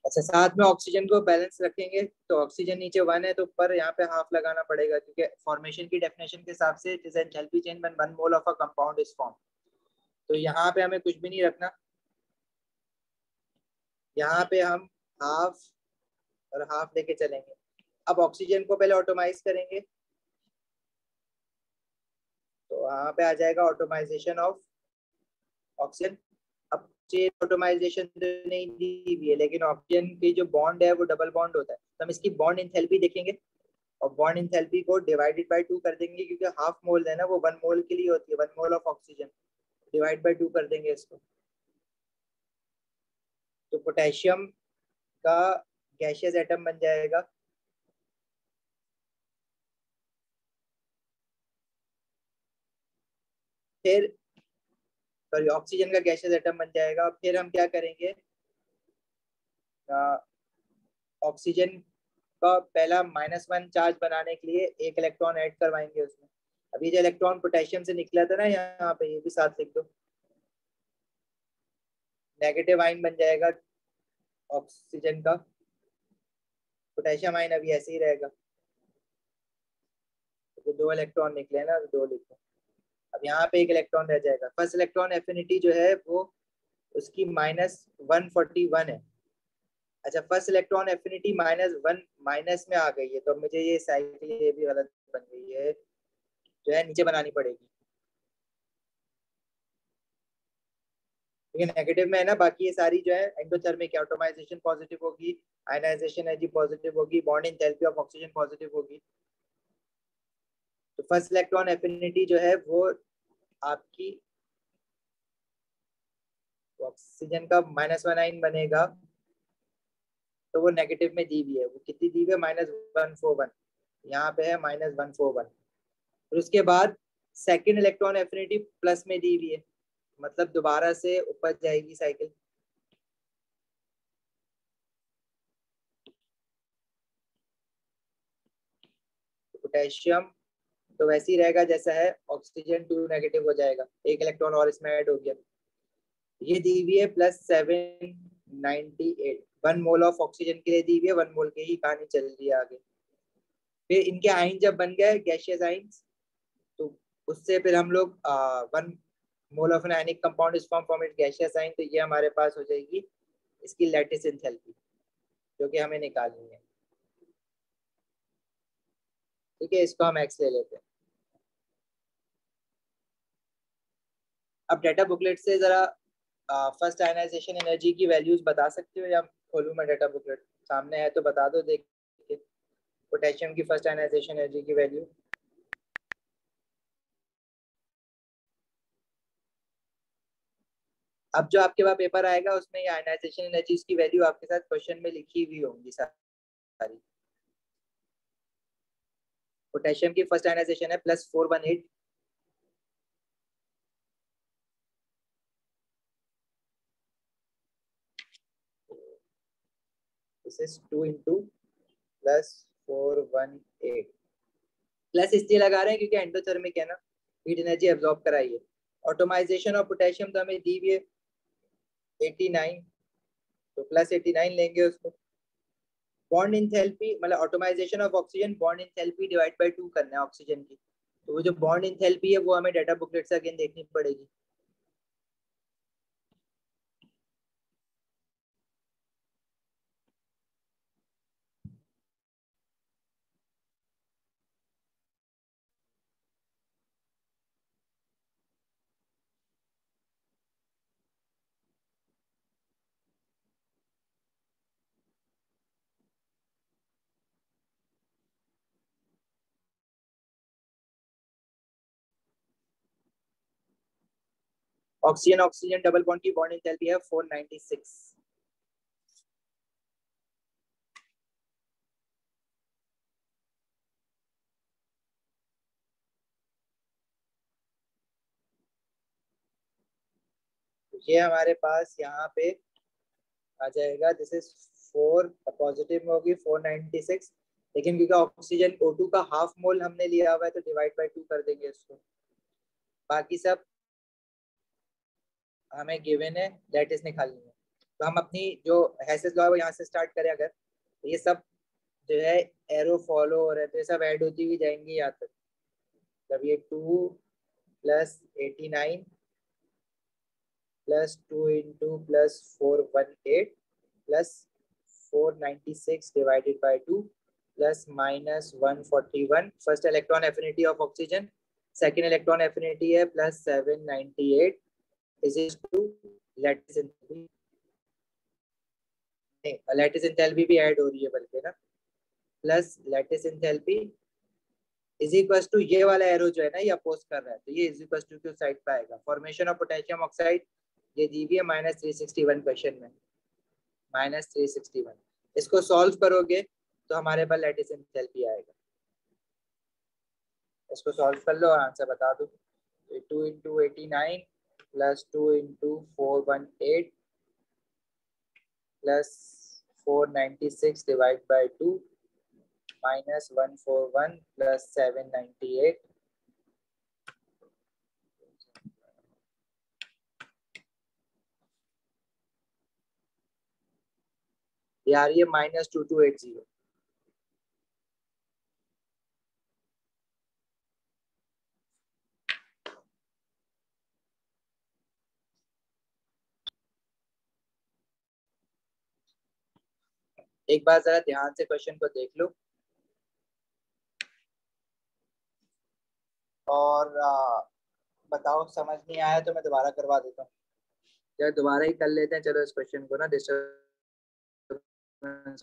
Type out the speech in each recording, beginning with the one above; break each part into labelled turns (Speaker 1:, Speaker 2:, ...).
Speaker 1: अच्छा, साथ में ऑक्सीजन को बैलेंस रखेंगे तो ऑक्सीजन नीचे 1 है तो ऊपर यहाँ पे हाफ लगाना पड़ेगा, क्योंकि फॉर्मेशन की डेफिनेशन के हिसाब से it is enthalpy change when 1 mole of a compound is form. तो यहाँ पे हमें कुछ भी नहीं रखना, यहाँ पे हम हाफ और हाफ लेके चलेंगे। अब ऑक्सीजन को पहले ऑटोमाइज करेंगे, तो यहाँ पे आ जाएगा ऑटोमाइजेशन ऑफ ऑक्सीजन। अब ऑटोमाइजेशन तो नहीं दी हुई है, लेकिन ऑक्सीजन की जो बॉन्ड है वो डबल बॉन्ड होता है, तो हम इसकी बॉन्ड इंथैल्पी देखेंगे और बॉन्ड इंथैल्पी को डिवाइडेड बाय 2 कर देंगे, क्योंकि हाफ मोल है ना वो 1 मोल के लिए होती है, 1 mole of oxygen divide by 2 कर देंगे इसको। तो पोटेशियम का गैसियस एटम बन जाएगा, फिर सॉरी ऑक्सीजन का गैसियस एटम बन जाएगा। फिर हम क्या करेंगे, ऑक्सीजन का पहला -1 चार्ज बनाने के लिए एक इलेक्ट्रॉन ऐड करवाएंगे उसमें। अभी जो इलेक्ट्रॉन पोटेशियम से निकला था ना, यहाँ पे ये भी साथ लिख दो, नेगेटिव आयन बन जाएगा ऑक्सीजन का, पोटेशियम आयन अभी ऐसे ही रहेगा। तो 2 इलेक्ट्रॉन निकले ना, तो 2 लिखो। अब यहाँ पे एक इलेक्ट्रॉन रह जाएगा। फर्स्ट इलेक्ट्रॉन एफिनिटी जो है वो उसकी -141 है। अच्छा, फर्स्ट इलेक्ट्रॉन एफिनिटी -1 माइनस में आ गई है, तो मुझे ये साइकिल ये भी गलत बन गई है, जो है नीचे बनानी पड़ेगी, क्योंकि नेगेटिव में है ना। बाकी ये सारी जो है एंडोथर्मिक, एटॉमाइजेशन पॉजिटिव होगी, आयनाइजेशन एनर्जी पॉजिटिव होगी, bond enthalpy of oxygen positive होगी। तो फर्स्ट इलेक्ट्रॉन एफिनिटी जो है वो आपकी ऑक्सीजन का -1 आयन बनेगा, तो वो नेगेटिव में दी हुई है। वो कितनी दी हुई है, -141, यहाँ पे है -141। फिर उसके बाद सेकेंड इलेक्ट्रॉन एफिनिटी प्लस में दी हुई है, मतलब दोबारा से ऊपर जाएगी साइकिल। पोटेशियम तो वैसे ही रहेगा जैसा है, ऑक्सीजन 2 नेगेटिव हो जाएगा, एक इलेक्ट्रॉन और इसमें ऐड हो गया। ये दी हुई है +798, 1 मोल ऑफ ऑक्सीजन के लिए दी हुई है, 1 मोल के ही कहानी चल रही है आगे। फिर इनके आयन जब बन गए गैसियस आयन, तो उससे फिर हम लोग 1 mole of an ionic compound is form from it gaseous ion, तो ये हमारे पास हो जाएगी इसकी लैटिस एंथैल्पी, जो कि हमें निकालनी है। ठीक है, इसको हम एक्स ले लेते हैं। अब डाटा बुकलेट से जरा फर्स्ट आयनाइजेशन एनर्जी की वैल्यूज बता सकते हो, या खोलूं मैं डाटा बुकलेट? सामने है तो बता दो, देख के पोटेशियम की फर्स्ट आयनाइजेशन एनर्जी की वैल्यू। अब जो आपके पास पेपर आएगा उसमें ये आयनाइजेशन एनर्जीज की वैल्यू आपके साथ क्वेश्चन में लिखी हुई होंगी सारी। पोटेशियम की फर्स्ट आयनाइजेशन है +418, दिस इज 2 into +418। प्लस इसलिए लगा रहे हैं क्योंकि एंडोथर्मिक है ना, हीट एनर्जी एब्जॉर्ब कराई है। ऑटोमाइजेशन ऑफ पोटेशियम तो हमें दी हुई है 89, तो +89 लेंगे उसको। बॉन्ड इंथैल्पी मतलब automisation of oxygen, bond enthalpy divide by 2 करना है ऑक्सीजन की, तो वो जो बॉन्ड इंथैल्पी है वो हमें डाटा बुकलेट से अगेन देखनी पड़ेगी। ऑक्सीजन ऑक्सीजन डबल बॉन्ड की बॉन्ड इंथैल्पी है 496। ये हमारे पास यहाँ पे आ जाएगा, दिस इज 4, पॉजिटिव में होगी 496, लेकिन क्योंकि ऑक्सीजन O2 का हाफ मोल हमने लिया हुआ है तो डिवाइड बाय 2 कर देंगे इसको। बाकी सब हमें गिवन है, लैटिस निकालनी है। तो हम अपनी जो हैसेस लॉ है वो यहाँ से स्टार्ट करें अगर, तो ये सब जो है एरो फॉलो हो रहे थे, सब ऐड होती हुई जाएंगी यहाँ तक। तब ये 2 plus 89 plus 2 into plus 418 plus 496 divided by 2 plus minus 141 first electron affinity of oxygen, second electron affinity है plus 798 is to lattice enthalpy, lattice enthalpy भी ऐड हो रही है बल्कि ना, plus lattice enthalpy is equal to ये वाला arrow जो है ना ये अपोज कर रहा है, तो ये इज इक्वल टू की साइड पे आएगा। फॉर्मेशन ऑफ पोटेशियम ऑक्साइड ये दी हुई है -361 क्वेश्चन में, -361। इसको सॉल्व करोगे तो हमारे पास लैटिस एंथैल्पी आएगा। इसको सॉल्व कर लो और आंसर बता दो। 2 into 89 plus 2 into 418 plus 496 divide by 2 minus 141 plus 798 ये आ रही है -2280। एक बार जरा ध्यान से क्वेश्चन को देख लो और बताओ, समझ नहीं आया तो मैं दोबारा करवा देता हूँ, या दोबारा ही कर लेते हैं। चलो इस क्वेश्चन को ना, डिस्टर्बेंस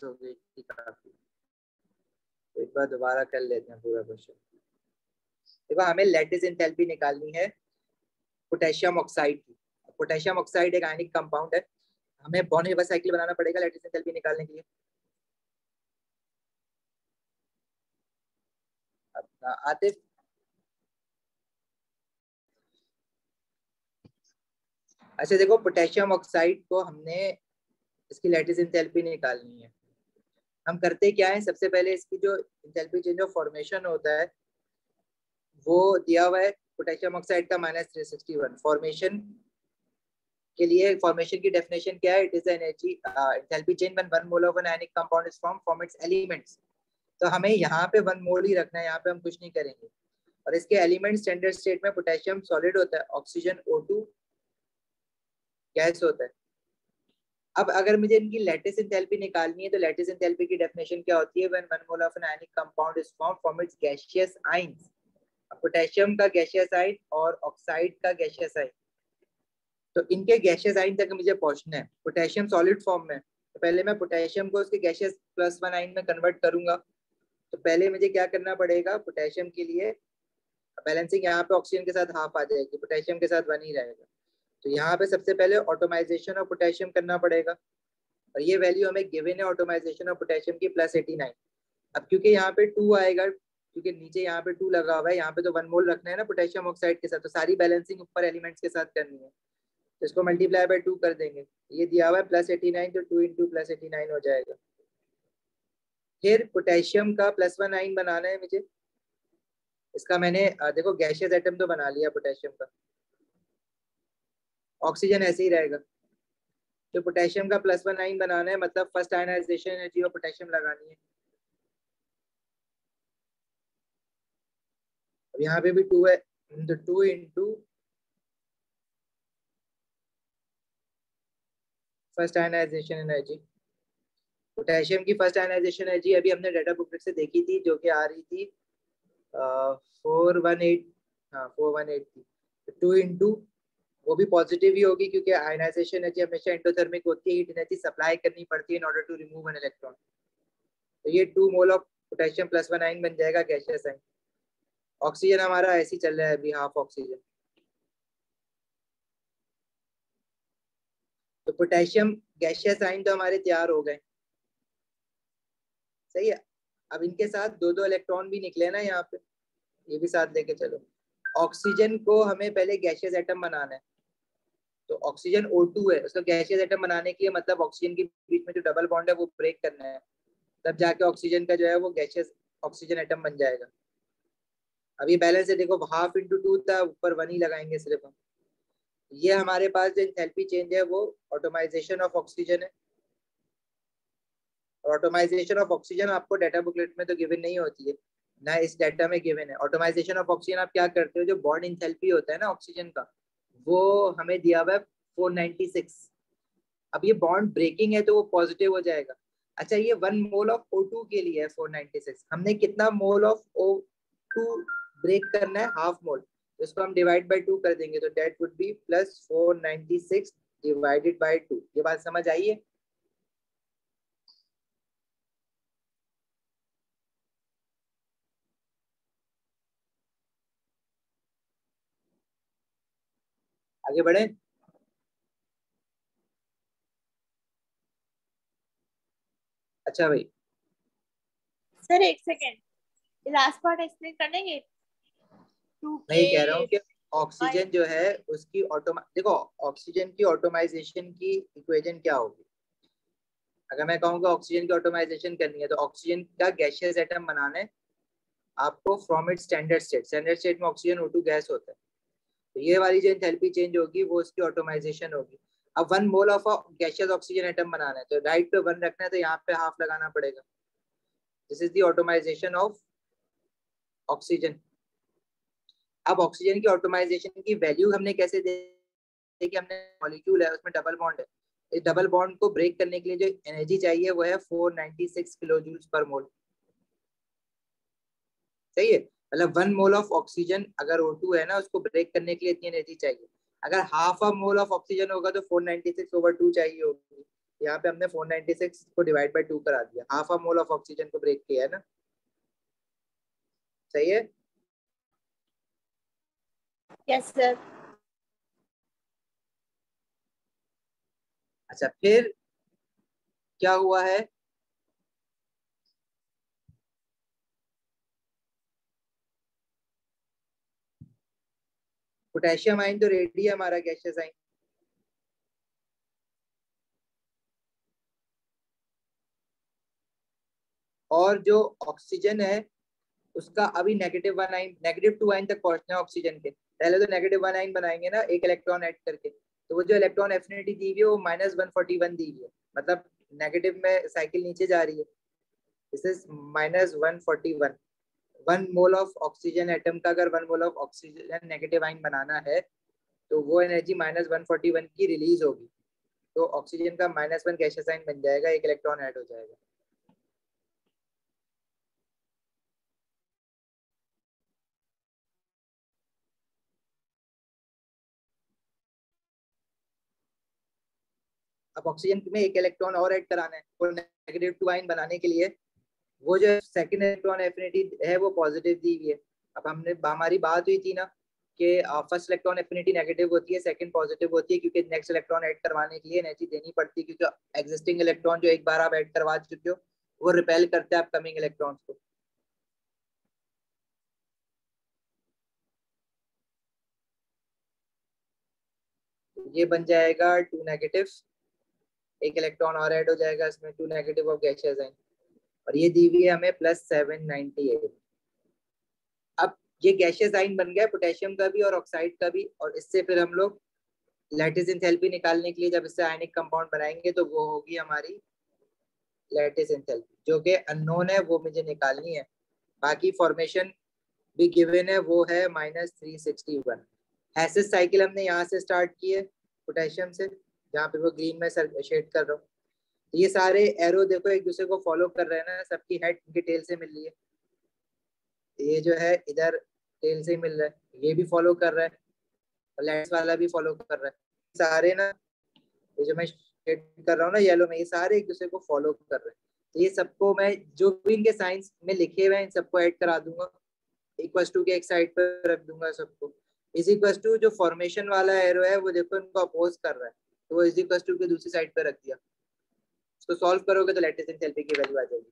Speaker 1: हो गई थी काफी, तो एक बार दोबारा कर लेते हैं पूरा क्वेश्चन। देखो हमें लैटिस एंथैल्पी निकालनी है पोटेशियम ऑक्साइड की। पोटेशियम ऑक्साइड एक आयनिक कंपाउंड है, हमें बॉन्ड रिवर्स साइकिल बनाना पड़ेगा लैटिस एंथैल्पी निकालने के लिए। आतिफ, अच्छा देखो पोटेशियम ऑक्साइड को हमने इसकी लैटिस एंथैल्पी निकालनी है। हम करते क्या है, सबसे पहले इसकी जो एंथैल्पी चेंज ऑफ फॉर्मेशन होता है वो दिया हुआ है पोटेशियम ऑक्साइड का -361। फॉर्मेशन के लिए फॉर्मेशन की डेफिनेशन क्या है, it is energy enthalpy change when 1 mole of an ionic compound is formed from its elements. तो हमें यहाँ पे 1 मोल ही रखना है, यहाँ पे हम कुछ नहीं करेंगे। और इसके एलिमेंट स्टैंडर्ड स्टेट में पोटेशियम सॉलिड होता है, ऑक्सीजन O2 गैस होता है। अब अगर मुझे इनकी लैटिस एंथैल्पी निकालनी है तो लैटिस एंथैल्पी की डेफिनेशन क्या होती है, when 1 mole of an ionic compound is formed from its gaseous ions. Potassium का गैसियस आयन और ऑक्साइड का गैसियस आयन, तो इनके गैसियस आयन तक मुझे पहुंचना है। पोटेशियम सॉलिड फॉर्म में, तो पहले मैं पोटेशियम को उसके गैसियस +1 आयन में कन्वर्ट करूंगा। तो पहले मुझे क्या करना पड़ेगा, पोटेशियम के लिए बैलेंसिंग यहाँ पे ऑक्सीजन के साथ हाफ आ जाएगी, पोटेशियम के साथ 1 ही रहेगा। तो यहाँ पे सबसे पहले ऑटोमाइजेशन ऑफ पोटेशियम करना पड़ेगा, और ये वैल्यू हमें गिवन है ऑटोमाइजेशन ऑफ पोटेशियम की +89। अब क्योंकि यहाँ पे 2 आएगा, क्योंकि नीचे यहाँ पे 2 लगा हुआ है, यहाँ पे तो 1 मोल रखना है ना पोटेशियम ऑक्साइड के साथ, तो सारी बैलेंसिंग ऊपर एलिमेंट्स के साथ करनी है, तो इसको मल्टीप्लाई बाय 2 कर देंगे। ये दिया हुआ है +89, तो 2 इंटू +89 हो जाएगा। फिर पोटेशियम का +1 आयन बनाना है मुझे, इसका मैंने देखो गैसियस एटम तो बना लिया पोटेशियम का, ऑक्सीजन ऐसे ही रहेगा। तो पोटेशियम का +1 आयन बनाना है, मतलब first ionization energy of potassium लगानी है। अब यहाँ पे भी 2 है, तो 2 into first ionization energy. Potassium की फर्स्ट आयनाइजेशन एनर्जी अभी हमने डाटा बुकलेट से देखी थी, जो कि आ रही थी 418, हाँ 418 थी। 2 इंटू, वो भी पॉजिटिव ही होगी क्योंकि आयनाइजेशन एनर्जी हमेशा एंडोथर्मिक होती है, हीट एनर्जी सप्लाई करनी पड़ती है in order to remove an electron. तो ये 2 मोल ऑफ पोटेशियम +1 आयन बन जाएगा गैसियस आयन। ऑक्सीजन हमारा ऐसे ही चल रहा है अभी, हाफ ऑक्सीजन। तो पोटेशियम गैसियस आयन तो हमारे तैयार हो गए, सही है। अब इनके साथ 2-2 इलेक्ट्रॉन भी निकले ना यहाँ पे, ये भी साथ लेके चलो। ऑक्सीजन को हमें पहले गैसियस एटम बनाना है, तो ऑक्सीजन O2 है, उसका गैसियस एटम बनाने के लिए मतलब ऑक्सीजन के बीच में जो डबल बॉन्ड है वो ब्रेक करना है, तब जाके ऑक्सीजन का जो है वो गैसियस ऑक्सीजन एटम बन जाएगा। अब ये बैलेंस है, देखो हाफ इंटू 2 था, ऊपर 1 ही लगाएंगे सिर्फ हम। ये हमारे पास जो एंथैल्पी चेंज है वो ऑटोमाइजेशन ऑफ ऑक्सीजन है। ऑटोमाइजेशन ऑफ ऑक्सीजन आपको डाटा बुकलेट में तो गिवन नहीं होती है, ना इस डाटा में गिवन है। ऑटोमाइजेशन ऑफ ऑक्सीजन आप क्या करते हो, जो बॉन्ड इंथैल्पी होता है ना ऑक्सीजन का, वो हमें दिया हुआ है 496। अब ये बॉन्ड ब्रेकिंग है तो वो पॉजिटिव हो जाएगा। अच्छा, ये 1 मोल ऑफ O2 के लिए है 496। हमने कितना मोल ऑफ O2 ब्रेक करना है, हाफ मोल, तो इसको हम डिवाइड बाय 2 कर देंगे, तो that would be plus 496 divided by 2। ये बात समझ आई है? आगे बढ़े। अच्छा भाई,
Speaker 2: सर एक सेकेंड, लास्ट पार्ट एक्सप्लेन कर देंगे। टू
Speaker 1: मैं
Speaker 2: के
Speaker 1: ये कह रहा हूँ कि ऑक्सीजन जो है उसकी देखो, ऑक्सीजन की ऑटोमाइजेशन की इक्वेशन क्या होगी। अगर मैं कहूँगा ऑक्सीजन की ऑटोमाइजेशन करनी है, तो ऑक्सीजन का गैसियस एटम बनाना है आपको from it standard state. Standard state में ऑक्सीजन O2 गैस होता है, तो ये वाली जो एंथैल्पी चेंज होगी वो उसकी ऑटोमाइजेशन होगी। अब 1 mole of gaseous oxygen atom बनाना है, तो राइट पे 1 रखना है, तो यहाँ पे हाफ लगाना पड़ेगा। This is the automisation of oxygen. अब ऑक्सीजन की ऑटोमाइजेशन की वैल्यू हमने कैसे देखी, हमने मॉलिक्यूल है उसमें डबल बॉन्ड है, इस डबल बॉन्ड को ब्रेक करने के लिए जो एनर्जी चाहिए वो है 496 किलो जूल्स पर मोल। सही है, मतलब 1 मोल ऑफ ऑक्सीजन अगर O2 है ना, उसको ब्रेक करने के लिए इतनी एनर्जी चाहिए। अगर half a mole of oxygen होगा तो 496/2 चाहिए होगी। यहाँ पे हमने 496 को डिवाइड बाय 2 करा दिया, half a mole of oxygen को ब्रेक किया है ना। सही है।
Speaker 2: Yes sir.
Speaker 1: अच्छा, फिर क्या हुआ है, पोटेशियम आयन तो रेडी है हमारा गैसियस आयन, और जो ऑक्सीजन है उसका अभी -1 आयन, -2 आयन तक पहुंचना है ऑक्सीजन के। पहले तो -1 आयन बनाएंगे ना, एक इलेक्ट्रॉन ऐड करके, तो वो जो इलेक्ट्रॉन एफिनिटी दी हुई है वो -141 दी हुई है, मतलब नेगेटिव में साइकिल नीचे जा रही है। This is -141। 1 mole of oxygen atom का अगर 1 mole of oxygen negative ion बनाना है, तो वो एनर्जी -141 की रिलीज होगी, तो ऑक्सीजन का -1 गैसियस आयन बन जाएगा, एक इलेक्ट्रॉन ऐड हो जाएगा। अब ऑक्सीजन में एक इलेक्ट्रॉन और ऐड कराना है, और -2 आयन बनाने के लिए वो जो सेकंड इलेक्ट्रॉन एफिनिटी है वो पॉजिटिव दी हुई है। अब हमारी बात हुई थी ना कि फर्स्ट इलेक्ट्रॉन एफिनिटी नेगेटिव होती है, सेकंड पॉजिटिव होती है, क्योंकि नेक्स्ट इलेक्ट्रॉन ऐड करवाने के लिए एनर्जी देनी पड़ती है, क्योंकि एग्जिस्टिंग इलेक्ट्रॉन जो एक बार आप ऐड करवा चुके हो वो रिपेल करते हैं अपकमिंग इलेक्ट्रॉन्स को। ये बन जाएगा 2 नेगेटिव, एक इलेक्ट्रॉन और ऐड हो जाएगा इसमें, 2 नेगेटिव ऑफ गैसियस आयन, और ये दी हुई है हमें +798। अब ये गैसियस आयन बन गया पोटेशियम का भी और ऑक्साइड का भी, और इससे फिर हम लोग लैटिस एंथैल्पी निकालने के लिए जब इससे आयनिक कंपाउंड बनाएंगे तो वो होगी हमारी लैटिस एंथैल्पी, जो कि अननोन है, वो मुझे निकालनी है। बाकी फॉर्मेशन भी गिवन है, वो है -361। हैसेस साइकिल हमने यहाँ से स्टार्ट की है पोटेशियम से, जहाँ पे वो ग्रीन में शेड कर रहा हूँ। तो ये सारे एरो देखो एक दूसरे को फॉलो कर रहे हैं ना, सबकी हेड इनकी टेल से मिल रही है। ये जो है इधर टेल से मिल रहा है, ये भी फॉलो कर रहा है, और लेट्स वाला भी फॉलो कर रहा है। सारे ना, ये जो मैं शेड कर रहा हूँ ना येलो में, ये सारे एक दूसरे को फॉलो कर रहे हैं। तो ये सबको मैं जो भी इनके साइंस में लिखे हुए हैं इन सबको ऐड करा दूंगा, इक्वल टू के एक साइड पर रख दूंगा सबको। इज इक्वल टू जो फॉर्मेशन वाला एरो है वो देखो इनको अपोज कर रहा है, तो वो इज इक्वल टू के दूसरी साइड पर रख दिया। इसको सॉल्व करोगे तो लैटिस एंथैल्पी की वैल्यू आ जाएगी।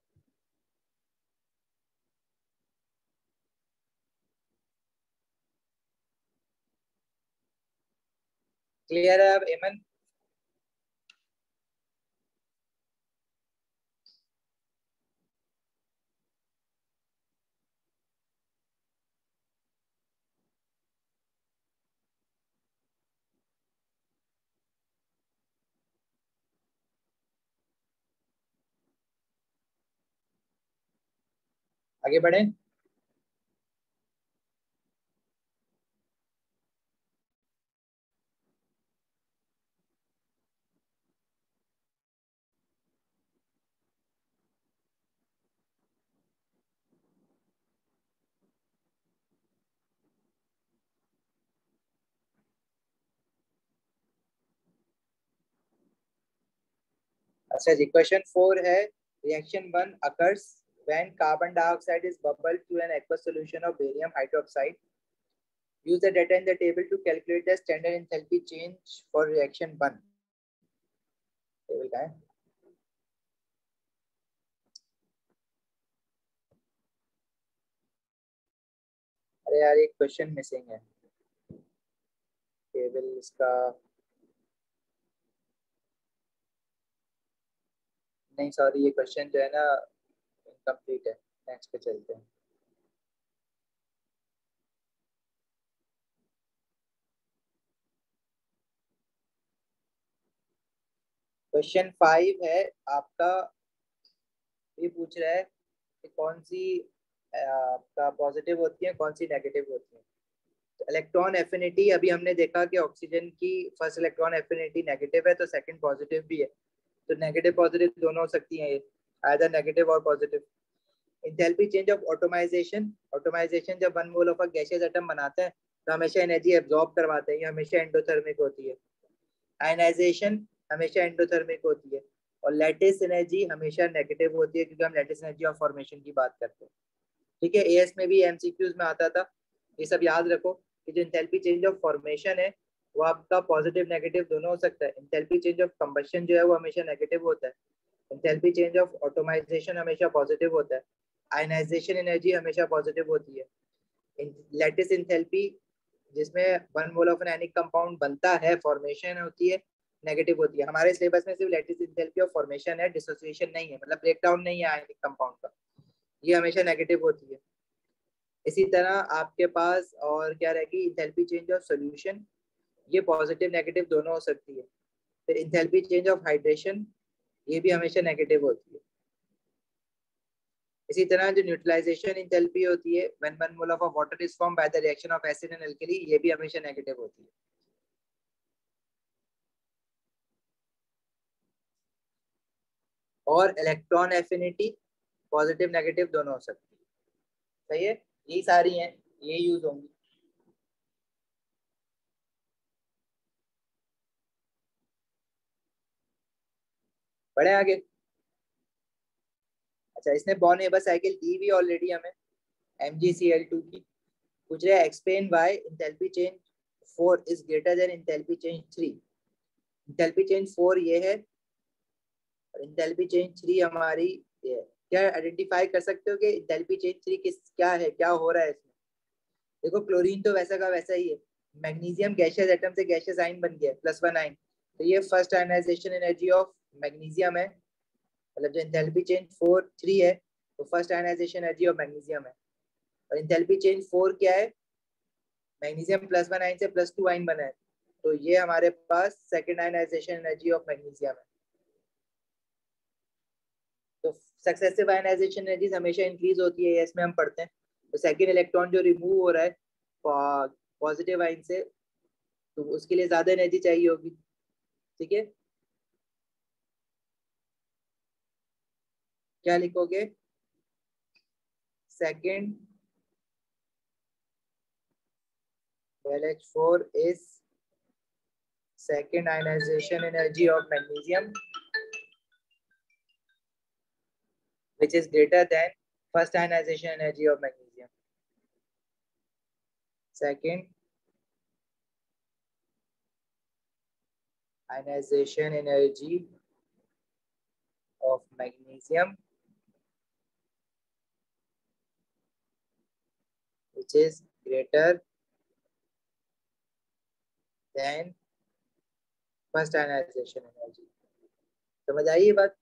Speaker 1: क्लियर है अब एमन? आगे बढ़े। अच्छा जी, क्वेश्चन 4 है, reaction 1 occurs when carbon dioxide is bubbled to an aqueous solution of barium hydroxide. Use the data in the table to calculate the standard enthalpy change for reaction 1. Table का है। अरे यार एक क्वेश्चन मिसिंग है, table इसका नहीं, sorry ये question जो है ना इनकम्प्लीट है। नेक्स्ट पे चलते हैं। क्वेश्चन 5 है आपका, ये पूछ रहा है कि कौन सी आपका पॉजिटिव होती है, कौन सी नेगेटिव होती है। तो इलेक्ट्रॉन एफिनिटी अभी हमने देखा कि ऑक्सीजन की फर्स्ट इलेक्ट्रॉन एफिनिटी नेगेटिव है तो सेकंड पॉजिटिव भी है, तो नेगेटिव पॉजिटिव दोनों हो सकती हैं ये, आइदर नेगेटिव और positive. Enthalpy change of automisation, automisation जब 1 mole of a gaseous atom बनाते हैं तो हमेशा एनर्जी एब्जॉर्ब करवाते हैं, ये हमेशा एंडोथर्मिक होती है। आयनाइजेशन हमेशा एंडोथर्मिक होती है, और लैटिस एनर्जी हमेशा नेगेटिव होती है क्योंकि हम लैटिस एनर्जी ऑफ फॉर्मेशन की बात करते हैं। ठीक है, एएस में भी एमसीक्यूज में आता था, ये सब याद रखो कि जो एंथैल्पी चेंज ऑफ फॉर्मेशन है वो आपका पॉजिटिव नेगेटिव दोनों हो सकता है। एंथैल्पी चेंज ऑफ कंबशन जो है वो हमेशा नेगेटिव होता है। एंथैल्पी चेंज ऑफ ऑटोमाइजेशन हमेशा पॉजिटिव होता है। आयनाइजेशन एनर्जी हमेशा पॉजिटिव होती है। लैटिस एंथैल्पी जिसमें 1 mole of an ionic compound बनता है, फॉर्मेशन होती है, नेगेटिव होती है। हमारे सिलेबस में सिर्फ लैटिस एंथैल्पी ऑफ फॉर्मेशन है, डिसोसिएशन नहीं है, मतलब ब्रेकडाउन नहीं है आयनिक कंपाउंड का, ये हमेशा नेगेटिव होती है। इसी तरह आपके पास और क्या रहेगी, एंथैल्पी चेंज ऑफ सॉल्यूशन, ये पॉजिटिव नेगेटिव दोनों हो सकती है। फिर एंथैल्पी चेंज ऑफ हाइड्रेशन, ये भी हमेशा नेगेटिव होती है। इसी तरह जो न्यूट्रलाइजेशन एंथैल्पी होती है when 1 mole of water is formed by the reaction of acid and alkali, ये भी हमेशा नेगेटिव होती है। और इलेक्ट्रॉन एफिनिटी पॉजिटिव नेगेटिव दोनों हो सकती है। सही है, यही सारी हैं, ये यूज होंगी। बढ़े आगे। अच्छा, इसने बॉर्न हेबर साइकिल दी भी ऑलरेडी हमें, MgCl2 की। पूछ रहे हैं explain why enthalpy change 4 is greater than enthalpy change 3। Enthalpy change 4 ये है और एंथैल्पी चेंज 3 हमारी ये है। क्या आइडेंटिफाई कर सकते हो कि एंथैल्पी चेंज 3 किस क्या है, क्या हो रहा है इसमें। देखो क्लोरीन तो वैसा का वैसा ही है, मैग्नीशियम गैसियस एटम से गैसियस आयन बन गया +1 आयन, तो ये first ionization energy of magnesium है, मतलब जो एंथैल्पी चेंज 3 है तो first ionization energy of magnesium है। और एंथैल्पी चेंज 4 क्या है, मैग्नीशियम +1 आयन से +2 आयन बना है, तो ये हमारे पास second ionization energy of magnesium है। तो सक्सेसिव आयनाइजेशन एनर्जीज हमेशा इंक्रीज होती है, इसमें हम पढ़ते हैं। तो सेकंड इलेक्ट्रॉन जो रिमूव हो रहा है पॉजिटिव आयन से, तो उसके लिए ज्यादा एनर्जी चाहिए होगी। ठीक है, क्या लिखोगे, second LH4 is second ionization energy of magnesium which is greater than first ionization energy of magnesium. Second ionization energy of magnesium which is greater than first ionization energy. समझ आई ये बात।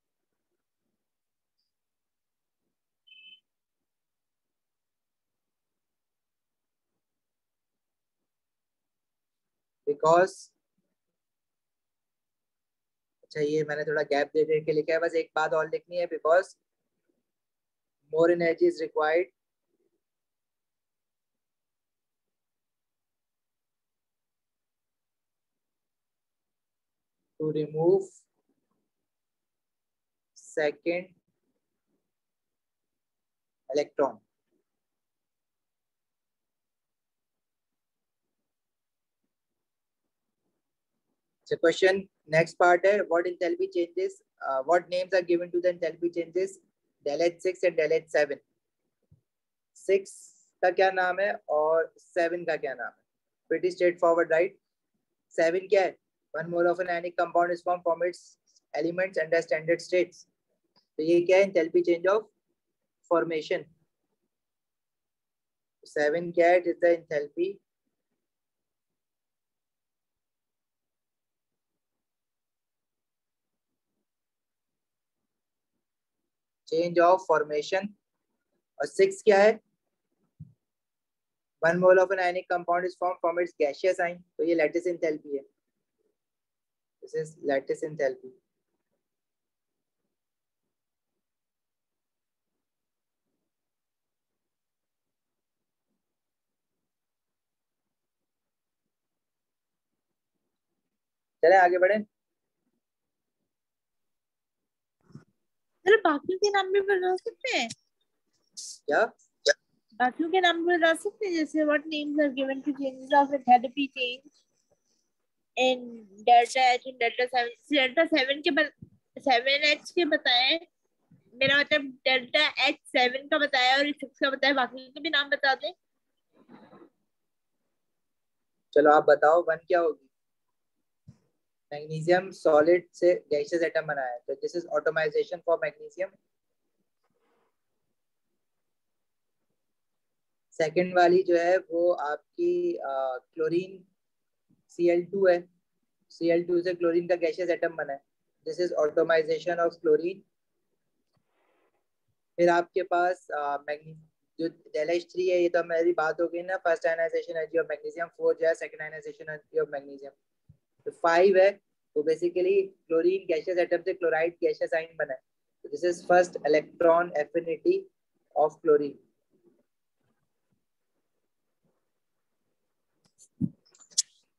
Speaker 1: बिकॉज, अच्छा ये मैंने थोड़ा गैप दे दे के लिखा है, बस एक बात और लिखनी है, because more energy is required to remove second electron. So question next part है what enthalpy changes, what names are given to the enthalpy changes del H6 and del H7. 6 का क्या नाम है और 7 का क्या नाम है? Pretty straightforward, right? 7 क्या है? 1 mole of an ionic compound is formed from its elements under standard states. तो ये क्या है? Enthalpy change of formation. 7 क्या है? It is the enthalpy change of formation. और 6 क्या है? 1 mole of an ionic compound is formed from its gaseous ion. तो ये lattice enthalpy है. This is lattice enthalpy. चले आगे बढ़े.
Speaker 2: चलो बाकियों के नाम भी बता सकते हैं
Speaker 1: क्या?
Speaker 2: बाकियों के नाम बता सकते हैं जैसे what names are given to changes of enthalpy change in delta H and delta 7. delta 7 के 7H के बताए, मेरा मतलब डेल्टा H7 का बताया और 6 का बताया, बाकी के भी नाम बता दे.
Speaker 1: चलो आप बताओ 1 क्या होगी? मैग्नीशियम सॉलिड से गैसियस एटम बनाया है, तो this is automisation for magnesium. Second वाली जो है वो आपकी क्लोरीन Cl2 है. Cl2 से क्लोरीन का गैसियस एटम बना है. This is automisation of chlorine. फिर आपके पास जो del H3 है, ये तो हमारी बात हो गई ना, first ionization energy of magnesium. 4 जो है second ionization energy of magnesium. तो 5 है वो बेसिकली क्लोरीन गैसियस एटम से क्लोराइड गैसियस आयन बना है. तो this is first electron affinity of chlorine.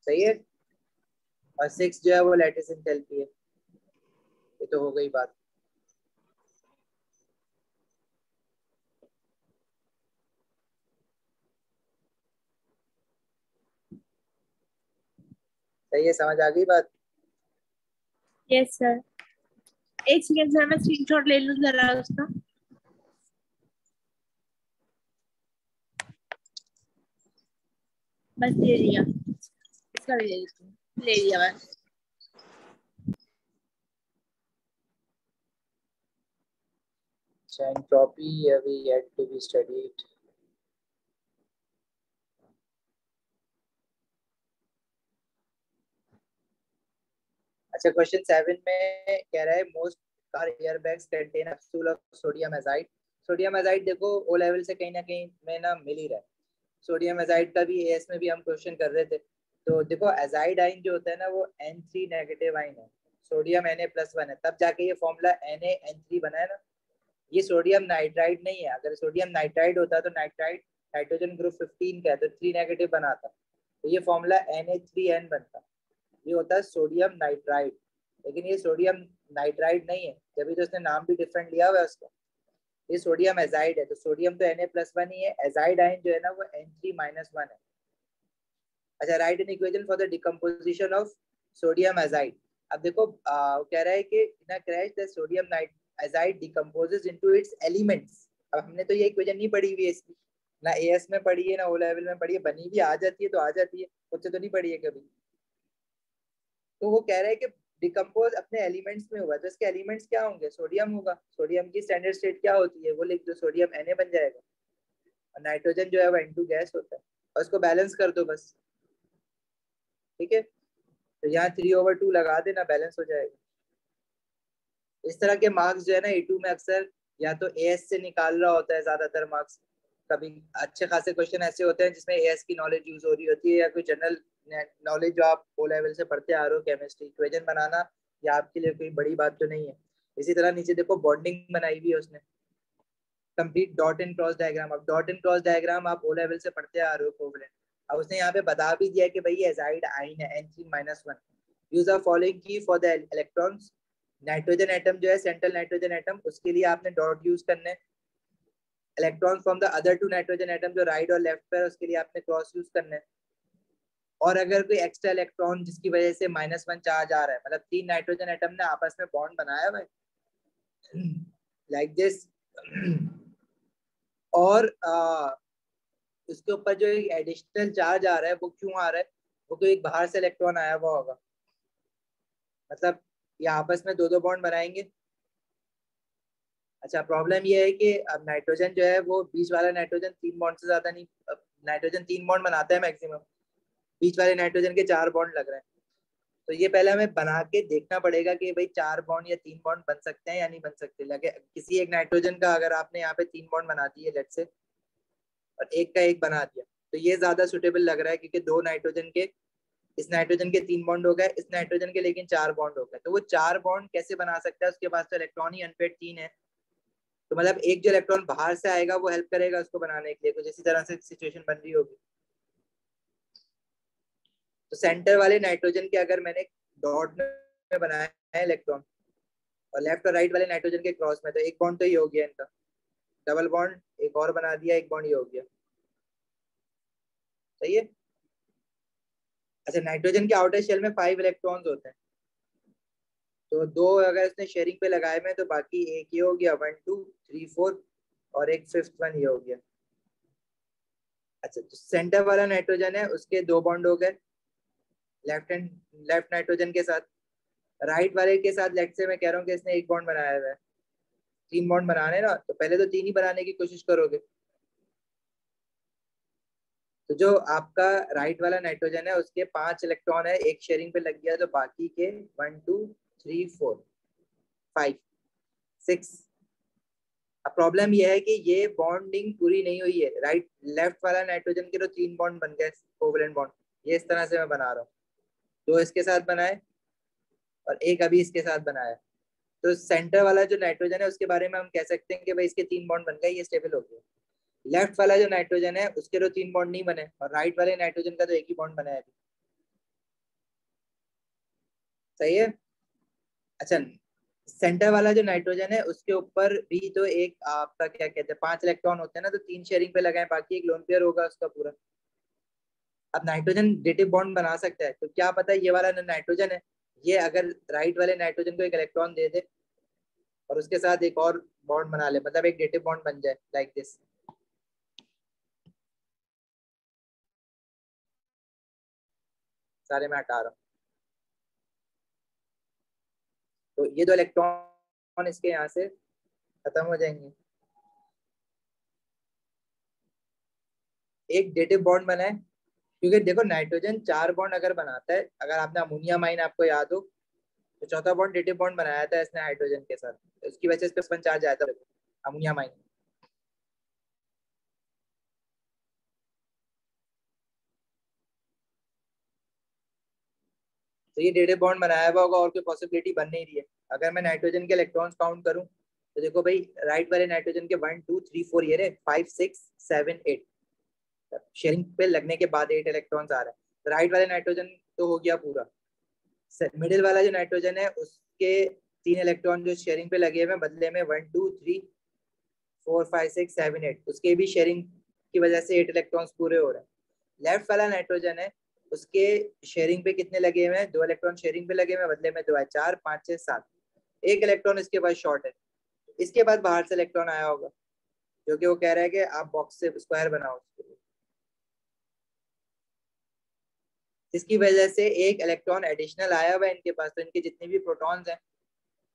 Speaker 1: सही है. और 6 जो है वो लैटिस एंथैल्पी है. ये तो हो गई बात. सही है, समझ आ गई बात.
Speaker 2: Yes sir. एक सेकंड सर, मैं स्क्रीनशॉट ले लूं जरा उसका. बस ले लिया, इसका भी ले लिया बस.
Speaker 1: एंट्रोपी अभी yet to be studied. अच्छा क्वेश्चन 7 में कह रहा है most car air bags contain capsule of sodium azide. Sodium azide देखो ओ लेवल से कहीं ना कहीं में ना मिल ही रहा है. सोडियम एजाइड का भी एएस में भी हम क्वेश्चन कर रहे थे. तो देखो एजाइड आइन जो होता है ना वो N3 नेगेटिव आइन है. सोडियम Na+1 है, तब जाके ये फॉर्मूला NaN3 बना है ना. ये सोडियम नाइट्राइड नहीं है. अगर सोडियम नाइट्राइड होता तो नाइट्राइड नाइट्रोजन ग्रुप 15 का है तो 3 नेगेटिव बनाता, तो ये फॉर्मूला Na3N बनता. ये होता है सोडियम नाइट्राइड. लेकिन ये सोडियम नाइट्राइड नहीं है, जब तो उसने नाम भी डिफरेंट लिया हुआ है उसका. ये सोडियम एजाइड है. तो सोडियम तो Na+1 ही है. एजाइड आयन जो है ना वो N3-1 है. अच्छा write an equation for the decomposition of sodium azide. अब देखो कह रहा है कि in a crash the sodium azide decomposes into its elements. अब हमने तो ये इक्वेशन नहीं पढ़ी हुई है इसकी, ना एएस में पढ़ी है ना ओ लेवल में पढ़ी है. बनी भी आ जाती है तो आ जाती है, उससे तो नहीं पढ़ी है कभी. तो वो कह रहा है कि डिकम्पोज अपने एलिमेंट्स में हुआ, तो इसके एलिमेंट्स क्या होंगे? सोडियम होगा. सोडियम की स्टैंडर्ड स्टेट क्या होती है वो लिख दो, सोडियम Na बन जाएगा. और नाइट्रोजन जो है वो N2 गैस होता है. और इसको बैलेंस कर दो बस. ठीक है, तो यहाँ 3/2 लगा देना, बैलेंस हो जाएगा. इस तरह के मार्क्स जो है ना A2 में अक्सर या तो एएस से निकाल रहा होता है ज्यादातर मार्क्स. कभी अच्छे खासे क्वेश्चन ऐसे होते हैं जिसमें एएस की नॉलेज यूज हो रही होती है, या कोई जनरल नॉलेज जो आप ओ लेवल से पढ़ते आ रहे हो. केमिस्ट्री इक्वेशन बनाना या आपके लिए कोई बड़ी बात तो नहीं है. इसी तरह नीचे देखो बॉन्डिंग बनाई हुई है उसने, complete dot and cross diagram. अब डॉट एंड क्रॉस डायग्राम आप ओ लेवल से पढ़ते आ रहे हो कोवलेंट. अब उसने यहाँ पे बता भी दिया कि भाई एजाइड आइन है N3-1. यूज द फॉलोइंग की for the electrons. Nitrogen atom जो है सेंट्रल नाइट्रोजन एटम, उसके लिए आपने डॉट यूज करना है। Electron from the other two nitrogen atom जो राइट और लेफ्ट पर, उसके लिए आपने क्रॉस यूज करना है। और अगर कोई एक्स्ट्रा इलेक्ट्रॉन जिसकी वजह से -1 चार्ज आ रहा है, मतलब 3 नाइट्रोजन एटम ने आपस में बॉन्ड बनाया हुआ है लाइक दिस और उसके ऊपर जो एक एडिशनल चार्ज आ रहा है, वो क्यों आ रहा है? वो कोई एक बाहर से इलेक्ट्रॉन आया हुआ होगा, मतलब ये आपस में दो दो बॉन्ड बनाएंगे। अच्छा, प्रॉब्लम ये है कि अब नाइट्रोजन जो है वो बीच वाला नाइट्रोजन 3 बॉन्ड से ज्यादा नहीं, नाइट्रोजन 3 बॉन्ड बनाता है मैक्सिमम, बीच वाले नाइट्रोजन के 4 बॉन्ड लग रहे हैं। तो ये पहले हमें बना के देखना पड़ेगा कि भाई 4 बॉन्ड या 3 बॉन्ड बन सकते हैं या नहीं बन सकते। लगे किसी एक नाइट्रोजन का अगर आपने यहाँ पे 3 बॉन्ड बना दिए लेट से, और एक का एक बना दिया, तो ये ज्यादा सुटेबल लग रहा है, क्योंकि दो नाइट्रोजन के, इस नाइट्रोजन के 3 बॉन्ड हो गए, इस नाइट्रोजन के लेकिन 4 बॉन्ड हो गए। तो वो 4 बॉन्ड कैसे बना सकता है? उसके पास तो इलेक्ट्रॉन ही अनपेड 3 है, तो मतलब एक जो इलेक्ट्रॉन बाहर से आएगा वो हेल्प करेगा उसको बनाने के लिए। कुछ इसी तरह से सिचुएशन बन रही होगी। तो सेंटर वाले नाइट्रोजन के अगर मैंने डॉट में बनाया है इलेक्ट्रॉन, और लेफ्ट और राइट वाले नाइट्रोजन के क्रॉस में, तो एक बॉन्ड तो ये हो गया इनका, डबल बॉन्ड एक और बना दिया, एक बॉन्ड ये हो गया। सही है। अच्छा, नाइट्रोजन के आउटर शेल में 5 इलेक्ट्रॉन्स होते हैं, तो 2 अगर इसने शेयरिंग पे लगाए में, तो बाकी एक ये हो गया 1 2 3 4, और एक 5th वन ये हो गया। अच्छा, तो सेंटर वाला नाइट्रोजन है, उसके 2 बॉन्ड हो गए लेफ्ट नाइट्रोजन के साथ। राइट वाले के साथ लेफ्ट से मैं कह रहा हूँ कि इसने एक बॉन्ड बनाया हुआ है, 3 बॉन्ड बनाने ना, तो पहले तो 3 ही बनाने की कोशिश करोगे। तो जो आपका राइट वाला नाइट्रोजन है उसके 5 इलेक्ट्रॉन है, एक शेयरिंग पे लग गया, तो बाकी के 1 2 3 4 5 6। अब प्रॉब्लम यह है कि ये बॉन्डिंग पूरी नहीं हुई है। राइट लेफ्ट वाला नाइट्रोजन के तो 3 बॉन्ड बन गए कोवलेंट बॉन्ड, ये इस तरह से मैं बना रहा हूँ, 2 इसके साथ बनाए और एक अभी इसके साथ बनाया। तो सेंटर वाला जो नाइट्रोजन है उसके बारे में हम कह सकते हैं कि भाई इसके 3 बॉन्ड बन गए, ये स्टेबल हो गया। लेफ्ट वाला जो नाइट्रोजन है उसके तो 3 बॉन्ड नहीं बने, और राइट वाले नाइट्रोजन का तो एक ही बॉन्ड बना है अभी। सही है। अच्छा, सेंटर वाला जो नाइट्रोजन है उसके ऊपर भी तो एक आपका क्या कहते हैं 5 इलेक्ट्रॉन होते हैं ना, तो 3 शेयरिंग पे लगाए, बाकी एक लोन पेयर होगा उसका पूरा। अब नाइट्रोजन डेटिव बॉन्ड बना सकता है, तो क्या पता ये वाला नाइट्रोजन है, ये अगर राइट वाले नाइट्रोजन को एक इलेक्ट्रॉन दे दे और उसके साथ एक और बॉन्ड बना ले, मतलब एक डेटिव बॉन्ड बन जाए लाइक दिस। सारे मैं हटा रहा हूँ, तो ये 2 इलेक्ट्रॉन इसके यहाँ से खत्म हो जाएंगे। एक डेटिव बॉन्ड बना है, क्योंकि देखो नाइट्रोजन 4 बॉन्ड अगर बनाता है, अगर आपने अमोनिया माइन आपको याद हो, तो चौथा बॉन्ड डेटिव बॉन्ड बनाया था इसने हाइड्रोजन के साथ, उसकी वजह से इस पे 5 चार्ज आया था अमोनिया माइन। तो ये डेटिव बॉन्ड बनाया हुआ होगा, और कोई पॉसिबिलिटी बन नहीं रही है। अगर मैं नाइट्रोजन के इलेक्ट्रॉन्स काउंट करूं, तो देखो भाई राइट वाले नाइट्रोजन के 1 2 3 4 ये रहे, 5 6 7 8, शेयरिंग पे लगने के बाद 8 इलेक्ट्रॉन्स आ रहे हैं। तो राइट वाले नाइट्रोजन तो हो गया पूरा। मिडिल वाला जो नाइट्रोजन है उसके 3 इलेक्ट्रॉन जो शेयरिंग पे लगे हुए बदले में 1 2 3 4 5 6 7 8, उसके भी शेयरिंग की वजह से 8 इलेक्ट्रॉन्स पूरे हो रहे हैं। लेफ्ट वाला नाइट्रोजन है, उसके शेयरिंग पे कितने लगे हुए हैं? 2 इलेक्ट्रॉन शेयरिंग पे लगे हुए, बदले में 2 है 4 5 6 7, एक इलेक्ट्रॉन इसके पास शॉर्ट है। इसके बाद बाहर से इलेक्ट्रॉन आया होगा, जो कि वो कह रहा है कि आप बॉक्स से स्क्वायर बनाओ उसके लिए। इसकी वजह से एक इलेक्ट्रॉन एडिशनल आया हुआ है इनके पास, तो इनके जितने भी प्रोटॉन्स हैं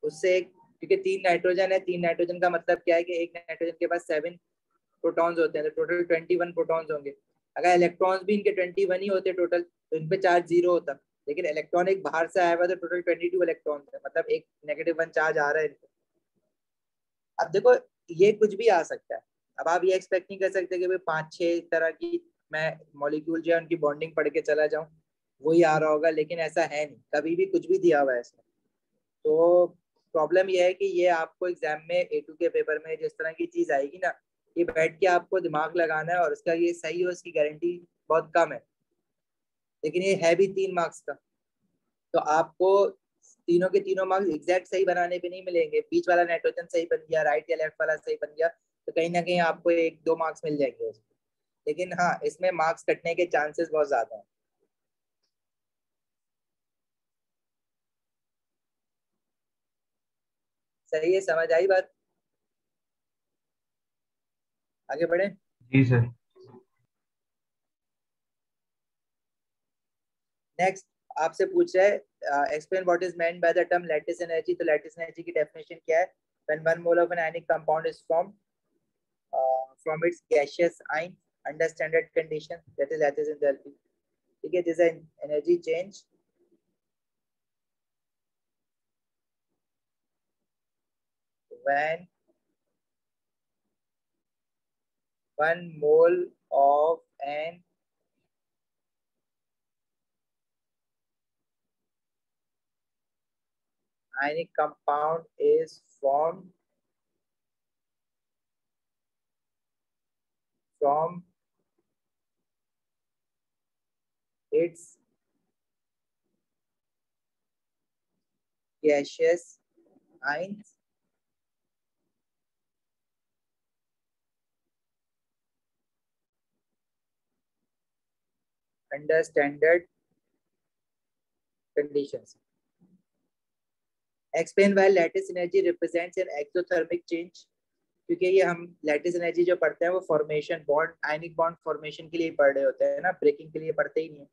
Speaker 1: उससे एक, क्योंकि 3 नाइट्रोजन है, 3 नाइट्रोजन का मतलब क्या है कि एक नाइट्रोजन के पास 7 प्रोटॉन्स होते हैं, तो टोटल 21 प्रोटॉन्स होंगे। अगर इलेक्ट्रॉन्स भी इनके 21 ही होते टोटल, तो इन पे चार्ज 0 होता, लेकिन इलेक्ट्रॉन एक बाहर से आया हुआ, तो टोटल 22 इलेक्ट्रॉन्स है, मतलब एक -1 चार्ज आ रहा है इनको। अब देखो ये कुछ भी आ सकता है। अब आप ये एक्सपेक्ट नहीं कर सकते कि भाई 5 6 तरह की मैं मॉलिक्यूल जो है उनकी बॉन्डिंग पढ़ के चला जाऊं, वही आ रहा होगा, लेकिन ऐसा है नहीं, कभी भी कुछ भी दिया हुआ है इसमें। तो प्रॉब्लम यह है कि ये आपको एग्जाम में A2 के पेपर में जिस तरह की चीज आएगी ना, ये बैठ के आपको दिमाग लगाना है, और उसका ये सही हो इसकी गारंटी बहुत कम है, लेकिन ये है भी 3 मार्क्स का। तो आपको तीनों के तीनों मार्क्स एग्जैक्ट सही बनाने पे नहीं मिलेंगे, बीच वाला नाइट्रोजन सही बन गया, राइट या लेफ्ट वाला सही बन गया तो कहीं ना कहीं आपको 1-2 मार्क्स मिल जाएंगे उसमें। लेकिन हाँ, इसमें मार्क्स कटने के चांसेस बहुत ज्यादा है। सही है, समझ आई बात? आगे बढ़े।
Speaker 3: जी सर।
Speaker 1: नेक्स्ट आपसे पूछ रहा है explain what is meant by the term lattice energy. तो लैटिस एनर्जी की डेफिनेशन क्या है? When one mole of an ionic compound is formed from its gaseous ion under standard condition, that is lattice enthalpy. ठीक है, this is energy change when 1 mole of an ionic compound is formed from its gaseous ions under standard conditions. Explain why lattice energy represents an exothermic change. क्योंकि ये हम lattice energy जो पढ़ते हैं वो formation bond, ionic bond formation के लिए पढ़ रहे होते हैं ना, ब्रेकिंग के लिए पढ़ते ही नहीं है,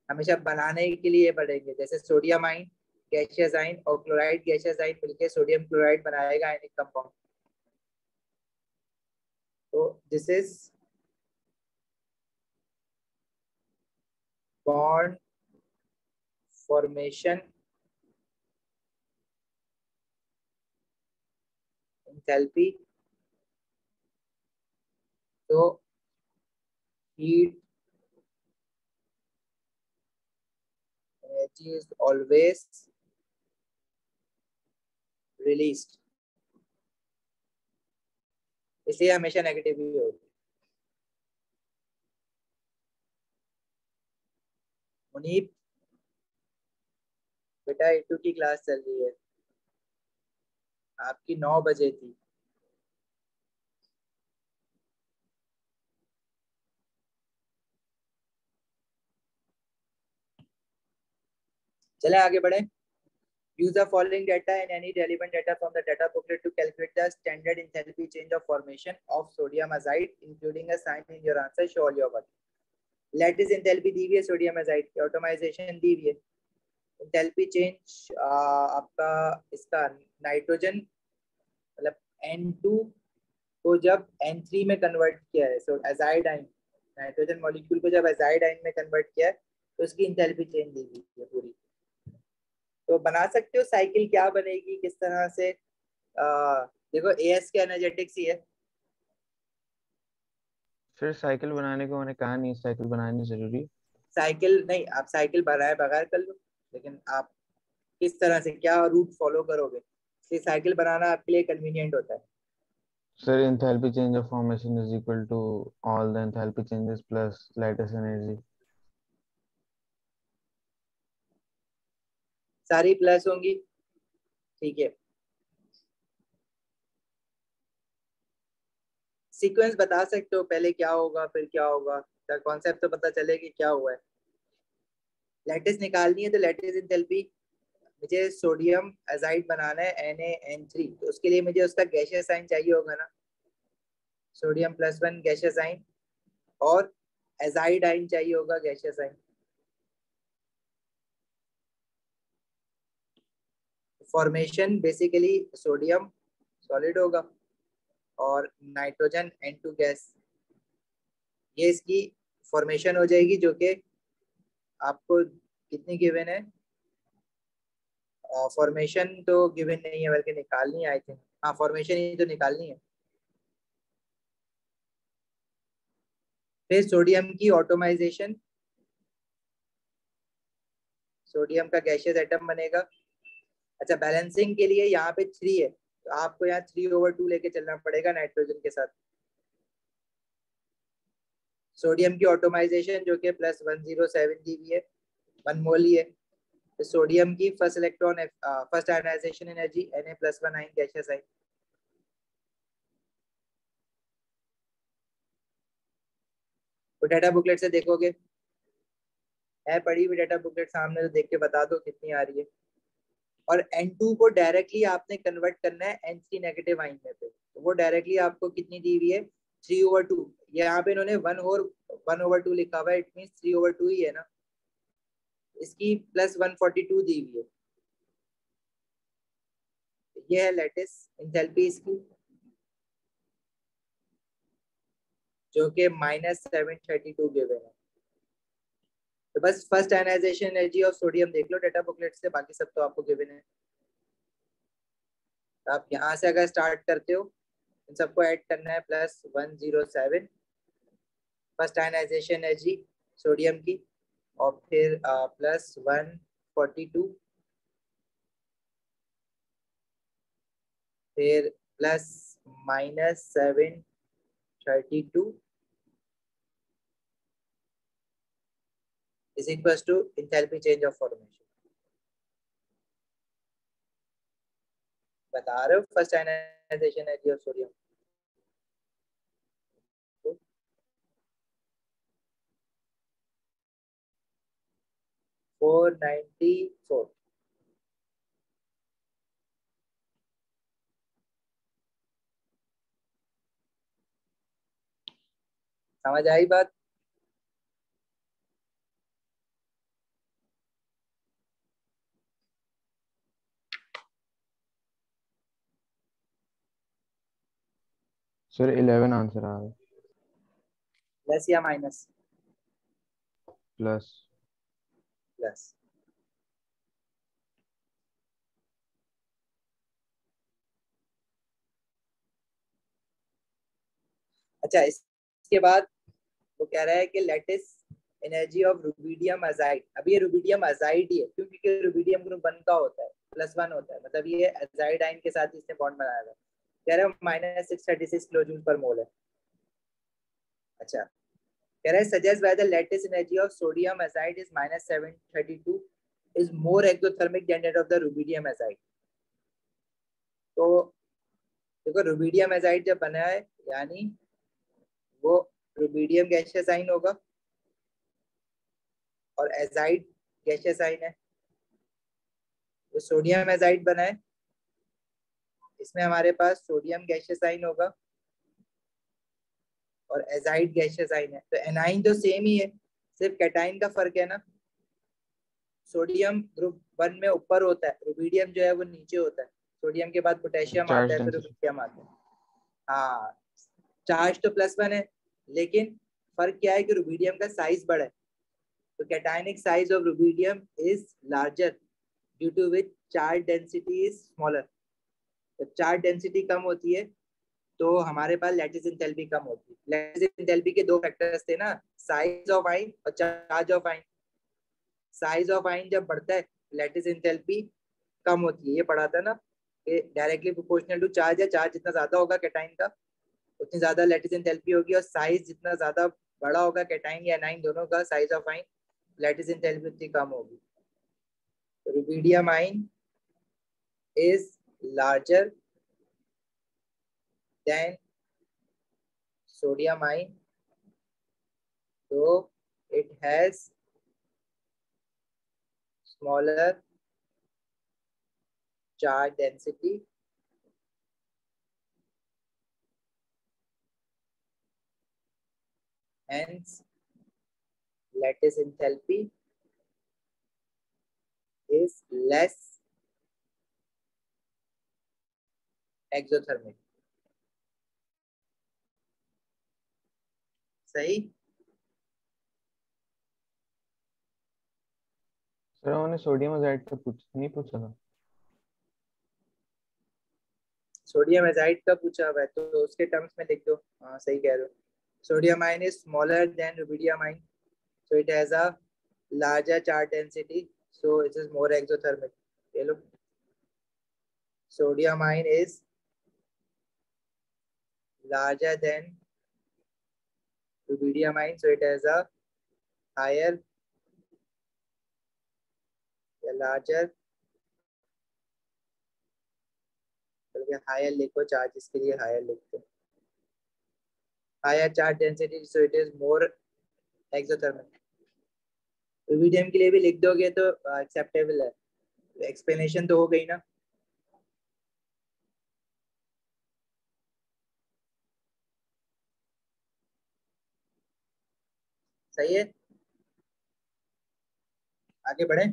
Speaker 1: हमेशा बनाने के लिए पढ़ेंगे। जैसे सोडियम आयन गैसियस आयन और क्लोराइड गैसियस आयन मिलकर सोडियम क्लोराइड बनाएगा आयनिक कंपाउंड। तो this is bond formation enthalpy. तो heat energy is always released, इसलिए हमेशा नेगेटिव ही होगी। मुनीब बेटा E2 की क्लास चल रही है, आपकी 9 बजे थी। चले आगे बढ़े। Use the following data and any relevant data from the data booklet to calculate the standard enthalpy change of formation of sodium azide, including a sign in your answer. Show all your work. Lattice enthalpy दी हुई है sodium azide की, automisation दी हुई है। enthalpy change आपका इसका nitrogen मतलब N2 को जब N3 में कन्वर्ट किया है, सो एजाइड आयन, नाइट्रोजन मॉलिक्यूल को जब एजाइड आयन में कन्वर्ट किया है तो उसकी enthalpy चेंज दी हुई है पूरी। तो बना सकते हो साइकिल क्या बनेगी किस तरह से। देखो एएस के एनर्जेटिक्स ही है।
Speaker 3: फिर साइकिल बनाने को मैंने कहा नहीं, साइकिल बनानी जरूरी।
Speaker 1: साइकिल नहीं, आप साइकिल बनाए बगैर कर लो, लेकिन आप किस तरह से क्या रूट फॉलो करोगे, इसलिए साइकिल बनाना आपके लिए कन्वीनियंट होता है।
Speaker 3: Sir enthalpy change of formation is equal to all the enthalpy changes plus lattice energy.
Speaker 1: सारी प्लस होंगी, ठीक है। सीक्वेंस बता सकते हो पहले क्या होगा फिर क्या होगा, कॉन्सेप्ट तो पता चले कि क्या हुआ है। लैटिस निकालनी है तो लैटिस एंथैल्पी, मुझे सोडियम एजाइड बनाना है Na(N3), तो उसके लिए मुझे उसका गैसियस साइन चाहिए होगा ना, सोडियम +1 गैसियस साइन, और एजाइड आइन चाहिए होगा gaseous ion. Formation basically sodium solid होगा और नाइट्रोजन N2 गैस, ये इसकी फॉर्मेशन हो जाएगी, जो कि आपको कितनी गिवन है। फॉर्मेशन तो गिवन नहीं है बल्कि निकालनी है आई थिंक, हाँ फॉर्मेशन ही तो निकालनी है। फिर सोडियम की ऑटोमाइजेशन, सोडियम का गैसियस एटम बनेगा। अच्छा, बैलेंसिंग के लिए यहाँ पे 3 है तो आपको यहाँ 3/2 लेके चलना पड़ेगा नाइट्रोजन के साथ। सोडियम की ऑटोमाइजेशन जो कि +107 दी हुई है, 1 मोल ही है, सोडियम की first electron first ionization energy Na+1 ion gaseous ion. तो डाटा बुकलेट से देखोगे, है पढ़ी हुई डाटा बुकलेट सामने, तो देख के बता दो कितनी आ रही है। और N2 को डायरेक्टली आपने कन्वर्ट करना है N3 नेगेटिव आयन में पे, तो वो डायरेक्टली आपको कितनी दी हुई है 3/2। यहाँ पे इन्होंने 1/2 लिखा हुआ है, इट मीन 3/2 ही है ना, इसकी +142 दी हुई है। ये है लैटिस इंथैल्पी इसकी, जो कि -732 गिवन है। तो बस first ionization energy of sodium देख लो डाटा बुकलेट से, बाकी सब तो आपको गिवन है। तो आप यहाँ से अगर स्टार्ट करते हो, इन सबको ऐड करना है, +107 फर्स्ट आयनाइजेशन एनर्जी सोडियम की, और फिर +142, फिर +-732 is equals to enthalpy change of formation। बता रहे हो first ionization energy of sodium. 494। समझ आई बात?
Speaker 3: सर 11 आंसर आ रहा है।
Speaker 1: प्लस या माइनस?
Speaker 3: प्लस।
Speaker 1: प्लस। अच्छा, इसके बाद वो कह रहा है कि lettuce energy of rubidium azide. अब ये रुबिडियम अजाइड ही है, क्योंकि रुबिडियम ग्रुप 1 का होता है, +1 होता है, मतलब ये अजाइड आयन के साथ इसने बॉन्ड बनाया है। कह रहा है -636 किलोजूल पर मोल है। अच्छा, कह रहा है suggest by the lattice energy of sodium azide is -732 is more exothermic than that of the rubidium azide. तो देखो, रुबिडियम अजाइड जब बना है, यानी वो रुबिडियम गैसियस आयन होगा और एजाइड गैसियस आयन है। तो सोडियम एजाइड बना है, इसमें हमारे पास सोडियम गैसियस आयन होगा और एजाइड गैसियस आयन है। तो एनाइन तो सेम ही है, सिर्फ कैटाइन का फर्क है ना। सोडियम ग्रुप 1 में ऊपर होता है, रुबिडियम जो है वो नीचे होता है। सोडियम के बाद पोटेशियम आता है, फिर रुबिडियम आता है। हाँ, चार्ज तो +1 है, लेकिन फर्क क्या है कि रुबिडियम का साइज बड़ा है। तो cationic size of rubidium is larger due to which charge density is smaller. जब चार्ज डेंसिटी कम होती है तो हमारे पास लैटिस एंथैल्पी कम होती है। लैटिस एंथैल्पी के दो फैक्टर्स थे ना, साइज ऑफ आयन और charge of ion. Size of ion जब बढ़ता है, लैटिस एंथैल्पी कम होती है। ये पढ़ा था ना कि डायरेक्टली प्रोपोर्शनल टू चार्ज है, चार्ज जितना ज्यादा होगा कैटाइन का, उतनी ज्यादा लैटिस एंथैल्पी होगी, और साइज जितना ज्यादा बड़ा होगा कैटाइन या एनाइन दोनों का size of ion, lattice enthalpy उतनी कम होगी। Rubidium ion is larger than sodium ion, so it has smaller charge density hence lattice enthalpy is less exothermic। सही?
Speaker 3: सर उन्होंने सोडियम एजाइड का नहीं पूछा था।
Speaker 1: सोडियम एजाइड का पूछा हुआ है, तो उसके टर्म्स में लिख दो। हाँ, सही कह रहे हो। Sodium ion is smaller than rubidium ion, so it has a larger charge density, so it is more exothermic। ये लो, sodium ion is larger than rubidium ion, so it has a higher या larger, बल्कि higher लिखो, चार्जेस के लिए higher लिखते हैं, higher charge density so it is more exothermic. वीडियम के लिए भी लिख दोगे तो एक्सेप्टेबल है। एक्सप्लेनेशन तो हो गई ना। सही है, आगे बढ़े।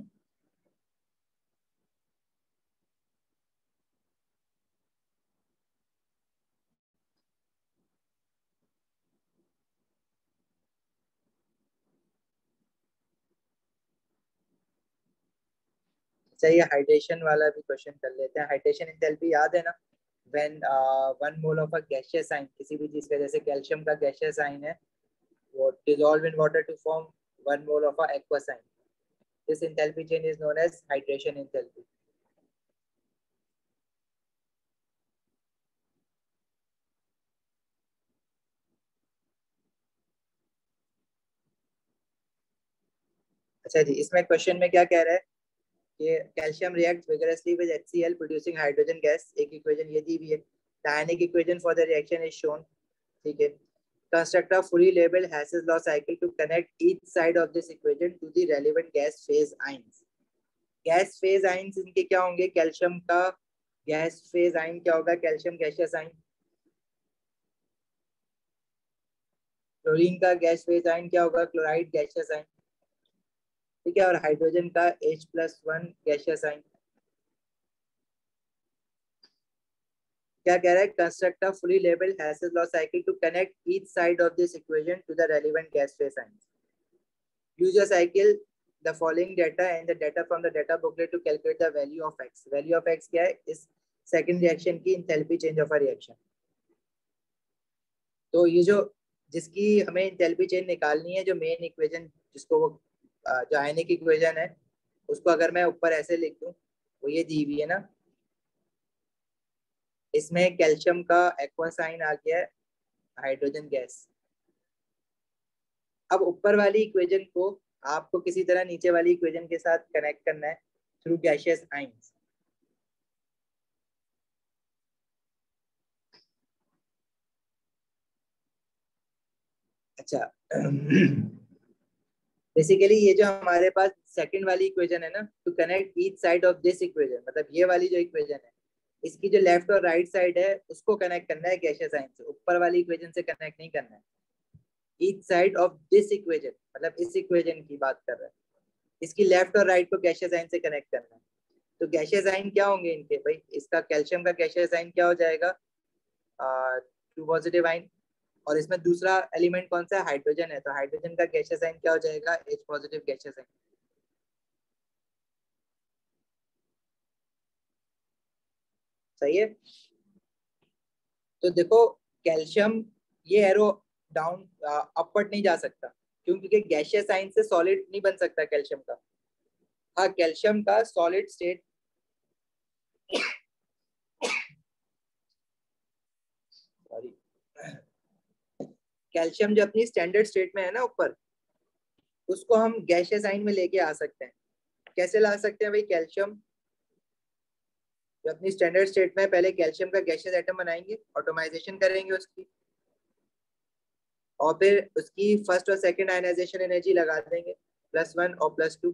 Speaker 1: चाहिए हाइड्रेशन वाला भी क्वेश्चन कर लेते हैं। हाइड्रेशन एंथैल्पी याद है ना, when 1 mole of a gaseous ion, किसी भी चीज का, जैसे कैल्शियम का गैसियस साइन है, वो dissolve in water to form 1 mole of a aqueous ion. This enthalpy change is known as hydration enthalpy. अच्छा जी, इसमें क्वेश्चन में क्या कह रहा है कि calcium reacts vigorously with HCl producing hydrogen gas. एक इक्वेशन ये दी हुई है, dynamic equation for the reaction is shown. ठीक है, construct a fully labeled Hass's law cycle to connect each side of this equation to the relevant gas phase ions। Gas phase ions इनके क्या होंगे? Calcium का gas phase आइन क्या होगा? Calcium gaseous आइन। क्लोरीन का गैस फेज आइन क्या होगा? क्लोराइड गैसियस आइन। ठीक है, और हाइड्रोजन का H+1 गैसियस आइन। क्या कह रहा है? Construct a fully labelled Hess's law cycle to connect each side of this equation to the relevant gas phase ions. Use a cycle the following data and the data from the data booklet to calculate the value of x। value of x क्या है? इस second reaction की enthalpy change of a reaction। तो ये जो जिसकी हमें enthalpy change निकालनी है, जो मेन इक्वेशन जिसको वो जो आयनिक इक्वेशन है, उसको अगर मैं ऊपर ऐसे लिख दूं, वो ये दी हुई है ना, इसमें कैल्शियम का एक्वा साइन आ गया है, हाइड्रोजन गैस। अब ऊपर वाली इक्वेशन को आपको किसी तरह नीचे वाली इक्वेशन के साथ कनेक्ट करना है थ्रू गैसियस आइंस। अच्छा, बेसिकली ये जो हमारे पास सेकंड वाली इक्वेशन है ना, to connect each side of this equation, मतलब ये वाली जो इक्वेशन है, इसकी जो लेफ्ट और राइट साइड है उसको कनेक्ट करना है गैसियस आइन से, ऊपर वाली इक्वेशन से कनेक्ट नहीं करना है। Each side of this equation मतलब इस इक्वेशन की बात कर रहा है, इसकी लेफ्ट और राइट को गैसियस आइन से कनेक्ट करना है। तो गैसियस आइन क्या होंगे इनके भाई? इसका कैल्शियम का गैसियस आइन क्या हो जाएगा? 2 पॉजिटिव आइन। और इसमें दूसरा एलिमेंट कौन सा है? हाइड्रोजन है, तो हाइड्रोजन का गैसियस आइन क्या हो जाएगा? H पॉजिटिव गैसियस आइन। सही है। तो देखो, कैल्शियम ये एरो डाउन अपवर्ड नहीं जा सकता, क्योंकि गैसियस साइन से सॉलिड नहीं बन सकता कैल्शियम का। हाँ, कैल्शियम का सॉलिड स्टेट सॉरी, कैल्शियम जो अपनी स्टैंडर्ड स्टेट में है ना ऊपर, उसको हम गैसियस साइन में लेके आ सकते हैं। कैसे ला सकते हैं भाई? कैल्शियम जो अपनी स्टैंडर्ड स्टेट में, पहले कैल्शियम का गैसियस एटम बनाएंगे, ऑटोमाइजेशन करेंगे उसकी, और फिर उसकी फर्स्ट और सेकंड आयनाइजेशन एनर्जी लगा देंगे, +1 और +2।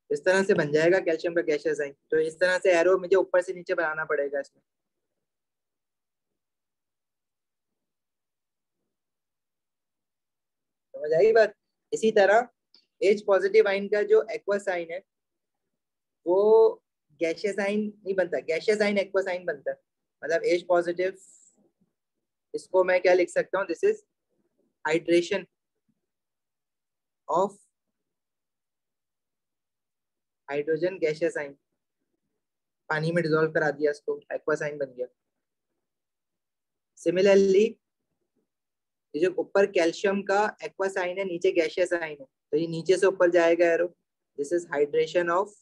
Speaker 1: इस तरह से बन जाएगा कैल्शियम का गैसियस साइन। तो इस तरह से एरो मुझे ऊपर से नीचे बनाना पड़ेगा इसमें। समझ आई बात? इसी तरह H पॉजिटिव आइन का जो एक्वा साइन है, वो गैसियस साइन नहीं बनता, गैसियस साइन एक्वा साइन बनता है। मतलब H पॉजिटिव, इसको मैं क्या लिख सकता हूँ? This is hydration of hydrogen gaseous ion. पानी में डिसॉल्व करा दिया इसको, एक्वा साइन बन गया। सिमिलरली ये जो ऊपर कैल्शियम का एक्वा साइन है, नीचे गैसियस साइन है, तो ये नीचे से ऊपर जाएगा arrow. This is hydration of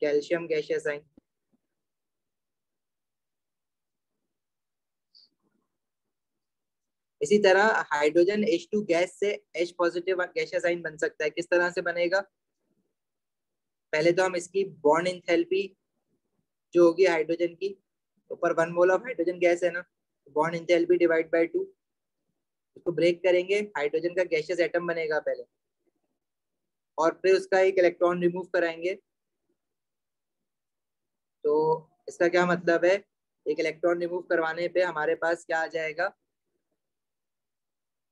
Speaker 1: calcium gaseous ion. इसी तरह हाइड्रोजन H2 गैस से H पॉजिटिव गैसियस आयन बन सकता है। किस तरह से बनेगा? पहले तो हम इसकी बॉन्ड एंथैल्पी जो होगी हाइड्रोजन की, ऊपर 1 मोल ऑफ हाइड्रोजन गैस है ना, बॉन्ड एंथैल्पी डिवाइड बाय 2, उसको ब्रेक करेंगे, हाइड्रोजन का गैसियस एटम बनेगा पहले, और फिर उसका एक इलेक्ट्रॉन रिमूव कराएंगे। तो इसका क्या मतलब है? एक इलेक्ट्रॉन रिमूव करवाने पे हमारे पास क्या आ जाएगा?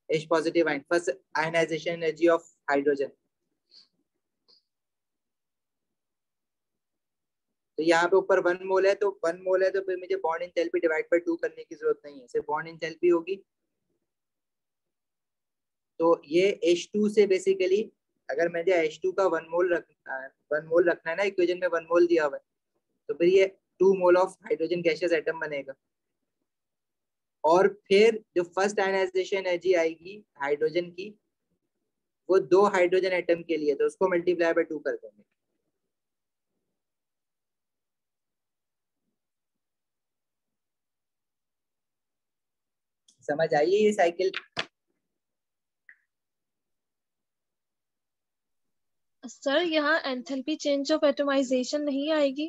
Speaker 1: H positive ion, first ionization energy of hydrogen. तो यहाँ पे ऊपर 1 मोल है, तो 1 मोल है तो फिर मुझे बॉन्ड एंथैल्पी डिवाइड बाय 2 करने की जरूरत नहीं है, सिर्फ बॉन्ड एंथैल्पी होगी। तो ये H2 से बेसिकली अगर मुझे H2 का 1 मोल रखना है, 1 मोल रखना है ना, इक्वेशन में 1 मोल दिया हुआ है, तो फिर ये 2 mole of hydrogen gaseous atom बनेगा। और फिर जो फर्स्ट आयनाइजेशन एनर्जी आएगी हाइड्रोजन की, वो 2 हाइड्रोजन एटम के लिए, तो उसको मल्टीप्लाई बाय 2 कर देंगे। समझ आइए ये साइकिल?
Speaker 4: सर यहाँ एंथैल्पी चेंज ऑफ एटमाइजेशन नहीं आएगी?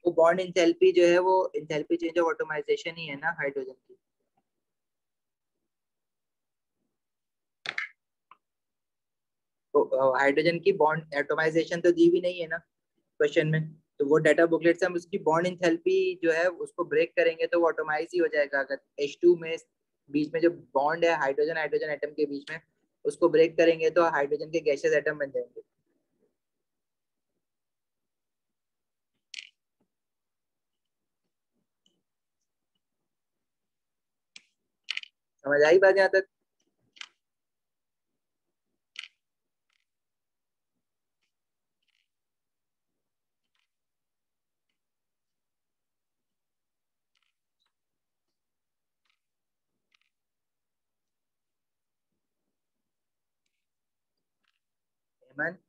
Speaker 1: वो बॉन्ड एंथैल्पी जो है वो एंथैल्पी चेंज ऑफ एटमाइजेशन ही है ना हाइड्रोजन की। तो हाइड्रोजन की बॉन्ड एटमाइजेशन तो दी भी नहीं है ना क्वेश्चन में, तो वो डाटा बुकलेट से हम उसकी बॉन्ड एंथैल्पी जो है उसको ब्रेक करेंगे तो वो ऑटोमाइज ही हो जाएगा। अगर H2 में बीच में जो बॉन्ड है हाइड्रोजन हाइड्रोजन एटम के बीच में, उसको ब्रेक करेंगे तो हाइड्रोजन के गैसियस एटम बन जाएंगे। समझ आई बात यहाँ तक? हेमंत,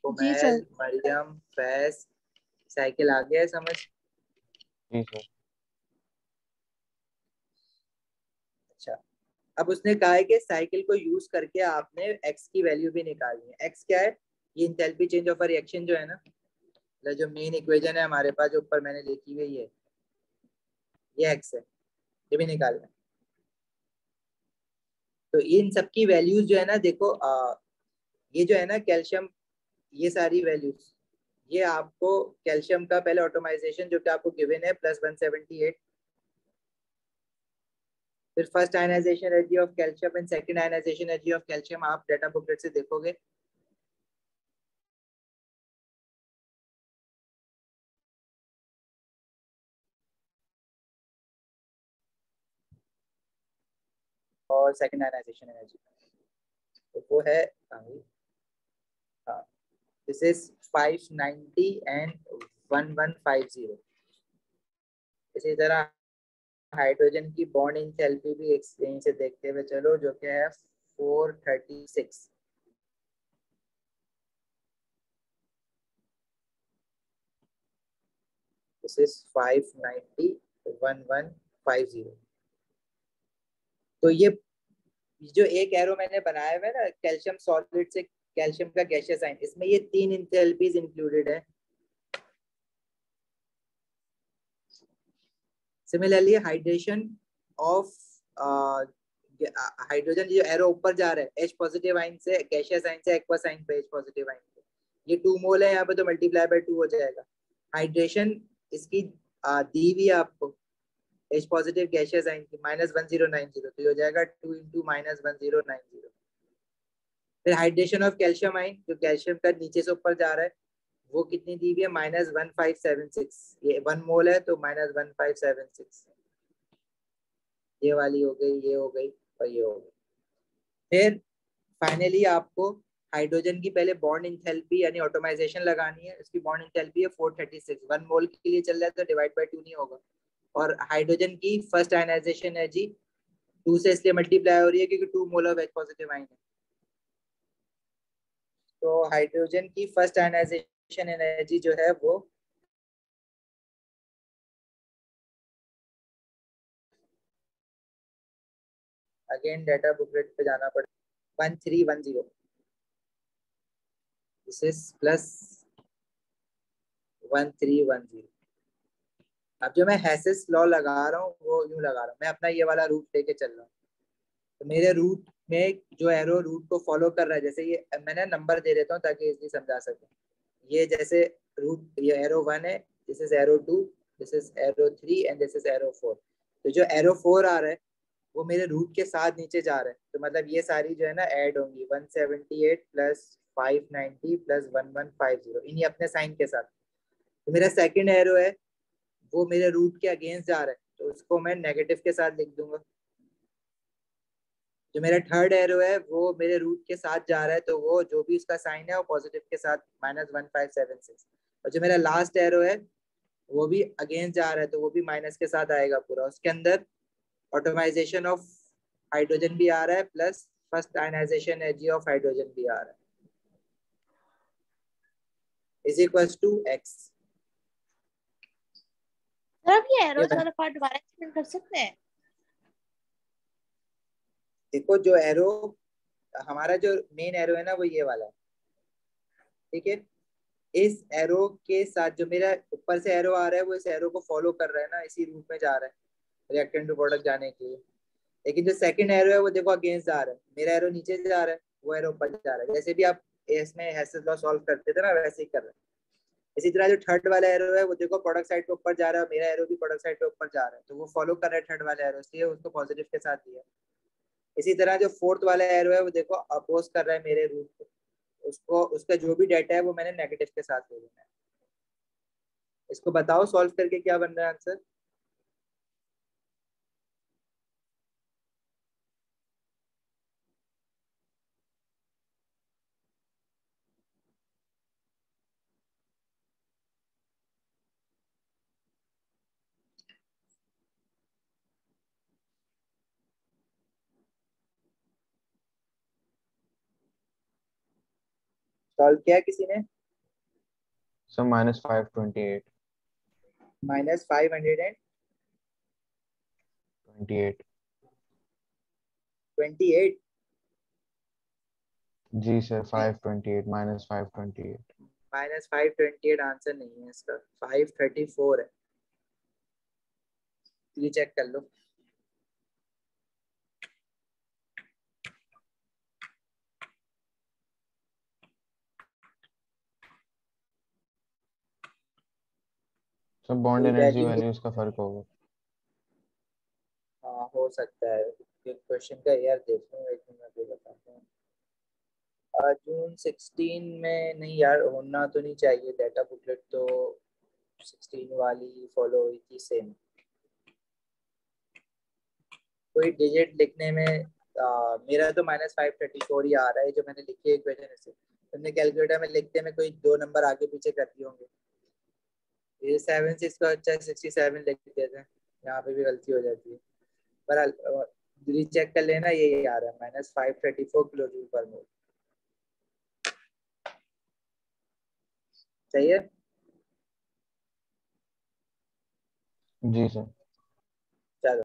Speaker 4: जी सर।
Speaker 1: कुमैल, मरियम, फैज, साइकिल आ गया है समझ?
Speaker 3: जी सर।
Speaker 1: अच्छा, अब उसने कहा है कि साइकिल को यूज करके आपने एक्स की वैल्यू भी निकालनी है। एक्स क्या है? ये इंथैल्पी चेंज ऑफ रिएक्शन जो है ना, जो मेन इक्वेशन है हमारे पास जो ऊपर मैंने लिखी हुई है, ये एक्स है, ये भी निकालना है। तो इन सबकी वैल्यूज जो है ना, देखो ये जो है ना कैल्शियम, ये सारी वैल्यूज, ये आपको कैल्शियम का पहले ऑटोमाइजेशन जो कि आपको गिवन है +178, फिर first ionization energy of calcium and second ionization energy of calcium आप डाटा बुकलेट से देखोगे। और सेकंड आयनाइजेशन एनर्जी तो वो है, दिस इज 590 एंड 1150। इसी तरह हाइड्रोजन की बॉन्ड एंथैल्पी भी यहीं से देखते हुए चलो, जो कि है 436। This is 590 1150। तो ये जो एक एरो मैंने बनाया हुआ है ना कैल्शियम सॉलिड से कैल्शियम का गैसियस आयन, इसमें ये 3 एंथैल्पीज इंक्लूडेड है। सिमिलरली हाइड्रेशन ऑफ हाइड्रोजन, जो एरो ऊपर जा रहा है H पॉजिटिव आयन से गैसियस आयन से एक्वस आयन पे H पॉजिटिव आयन पे, ये 2 मोल है यहाँ पे, तो मल्टीप्लाई बाय 2 हो जाएगा। हाइड्रेशन इसकी दी हुई है आपको H पॉजिटिव गैसियस आयन की -1090, तो ये हो जाएगा 2 × -1090। फिर हाइड्रेशन ऑफ कैल्शियम आयन, जो कैल्शियम का नीचे से ऊपर जा रहा है, वो कितनी दी हुई है? -1576। ये 1 मोल है तो -1576। ये वाली हो गई, ये हो गई और ये हो गई। फिर फाइनली आपको हाइड्रोजन की पहले बॉन्ड एंथैल्पी यानी ऑटोमाइजेशन लगानी है। इसकी बॉन्ड एंथैल्पी है 436, 1 मोल के लिए चल रहा है तो डिवाइड बाय 2 नहीं होगा। और हाइड्रोजन की फर्स्ट आयनाइजेशन एनर्जी 2 से इसलिए मल्टीप्लाई हो रही है क्योंकि 2 mole of H positive ion है। तो हाइड्रोजन की फर्स्ट आयनाइजेशन एनर्जी जो है वो अगेन डाटा बुकलेट पे जाना पड़ेगा 1310 दिस इज प्लस 1310। अब जो मैं हैसेस लॉ लगा रहा हूँ वो यूं लगा रहा हूँ, मैं अपना ये वाला रूट लेके चल रहा हूँ, तो मेरे रूट में जो एरो रूट को फॉलो कर रहा है, जैसे ये मैंने नंबर दे देता हूँ ताकि इजली समझा सकूं। ये जैसे रूट, ये एरो 1 है, this is arrow 2, this is arrow 3 and this is arrow 4। तो जो एरो 4 आ रहा है वो मेरे रूट के साथ नीचे जा रहा है, तो मतलब ये सारी जो है ना ऐड होंगी 178 प्लस 590 प्लस 1150 इन्हीं अपने साइन के साथ। तो मेरा सेकंड एरो है वो मेरे रूट के अगेंस्ट जा रहा है, तो उसको मैं नेगेटिव के साथ लिख दूंगा। जो मेरा थर्ड एरो है वो मेरे रूट के साथ जा रहा है, तो वो जो भी उसका साइन है वो पॉजिटिव के साथ -1576। और जो मेरा लास्ट एरो है वो भी अगेंस्ट जा रहा है, तो वो भी माइनस के साथ आएगा पूरा। उसके अंदर ऑटोमाइजेशन ऑफ हाइड्रोजन भी आ रहा है plus first ionization energy of hydrogen भी आ रहा है, is equals to x।
Speaker 2: Sir आप ये एरोस वाला पार्ट दोबारा एक्सप्लेन कर सकते हैं?
Speaker 1: देखो जो एरो हमारा जो मेन एरो है ना वो ये वाला है, ठीक है। इस एरो के साथ जो मेरा ऊपर से एरो आ रहा है वो इस एरो को फॉलो कर रहा है ना, इसी रूट में जा रहा है रिएक्टेंट टू प्रोडक्ट जाने के लिए। लेकिन जो सेकंड एरो है वो देखो अगेंस्ट जा रहा है, मेरा एरो नीचे जा रहा है, वो एरो ऊपर जा रहा है। जैसे भी आप इसमें हेसेस लॉ सॉल्व करते थे ना वैसे ही कर रहे हैं। इसी तरह जो थर्ड वाला एरो है वो देखो प्रोडक्ट साइड पे ऊपर जा रहा है, मेरा एरो भी प्रोडक्ट साइड पे ऊपर जा रहा है, तो वो फॉलो कर रहा है थर्ड वाला एरो, इसलिए उसको पॉजिटिव के साथ दिया। इसी तरह जो फोर्थ वाला एरो है वो देखो अपोज कर रहा है मेरे रूट को, उसको उसका जो भी डाटा है वो मैंने नेगेटिव के साथ ले लेना है। इसको बताओ सॉल्व करके क्या बन रहा है आंसर। सॉल्व किया किसी ने?
Speaker 3: So -528.
Speaker 1: -528
Speaker 3: जी सर, 528 -528।
Speaker 1: -528 आंसर नहीं है इसका, 534 है, ये चेक कर लो।
Speaker 3: So बॉन्ड
Speaker 1: ये
Speaker 3: एनर्जी
Speaker 1: वैल्यू
Speaker 3: वैल्यूज का फर्क होगा।
Speaker 1: हाँ हो सकता है, क्वेश्चन का यार देख लो, एक मिनट में बताता हूँ। जून 16 में नहीं यार, होना तो नहीं चाहिए, डाटा बुकलेट तो 16 वाली फॉलो हुई थी सेम। कोई डिजिट लिखने में मेरा तो -534 ही आ रहा है जो मैंने लिखी है इक्वेशन। से तुमने कैलकुलेटर में लिखते में कोई 2 नंबर आगे पीछे कर दिए होंगे, ये 76 को अच्छा 67 लिख देते हैं, यहाँ पे भी गलती हो जाती है। पर रीचेक कर लेना, ये आ रहा है -534 किलो जूल पर मोल। सही है।
Speaker 3: जी सर।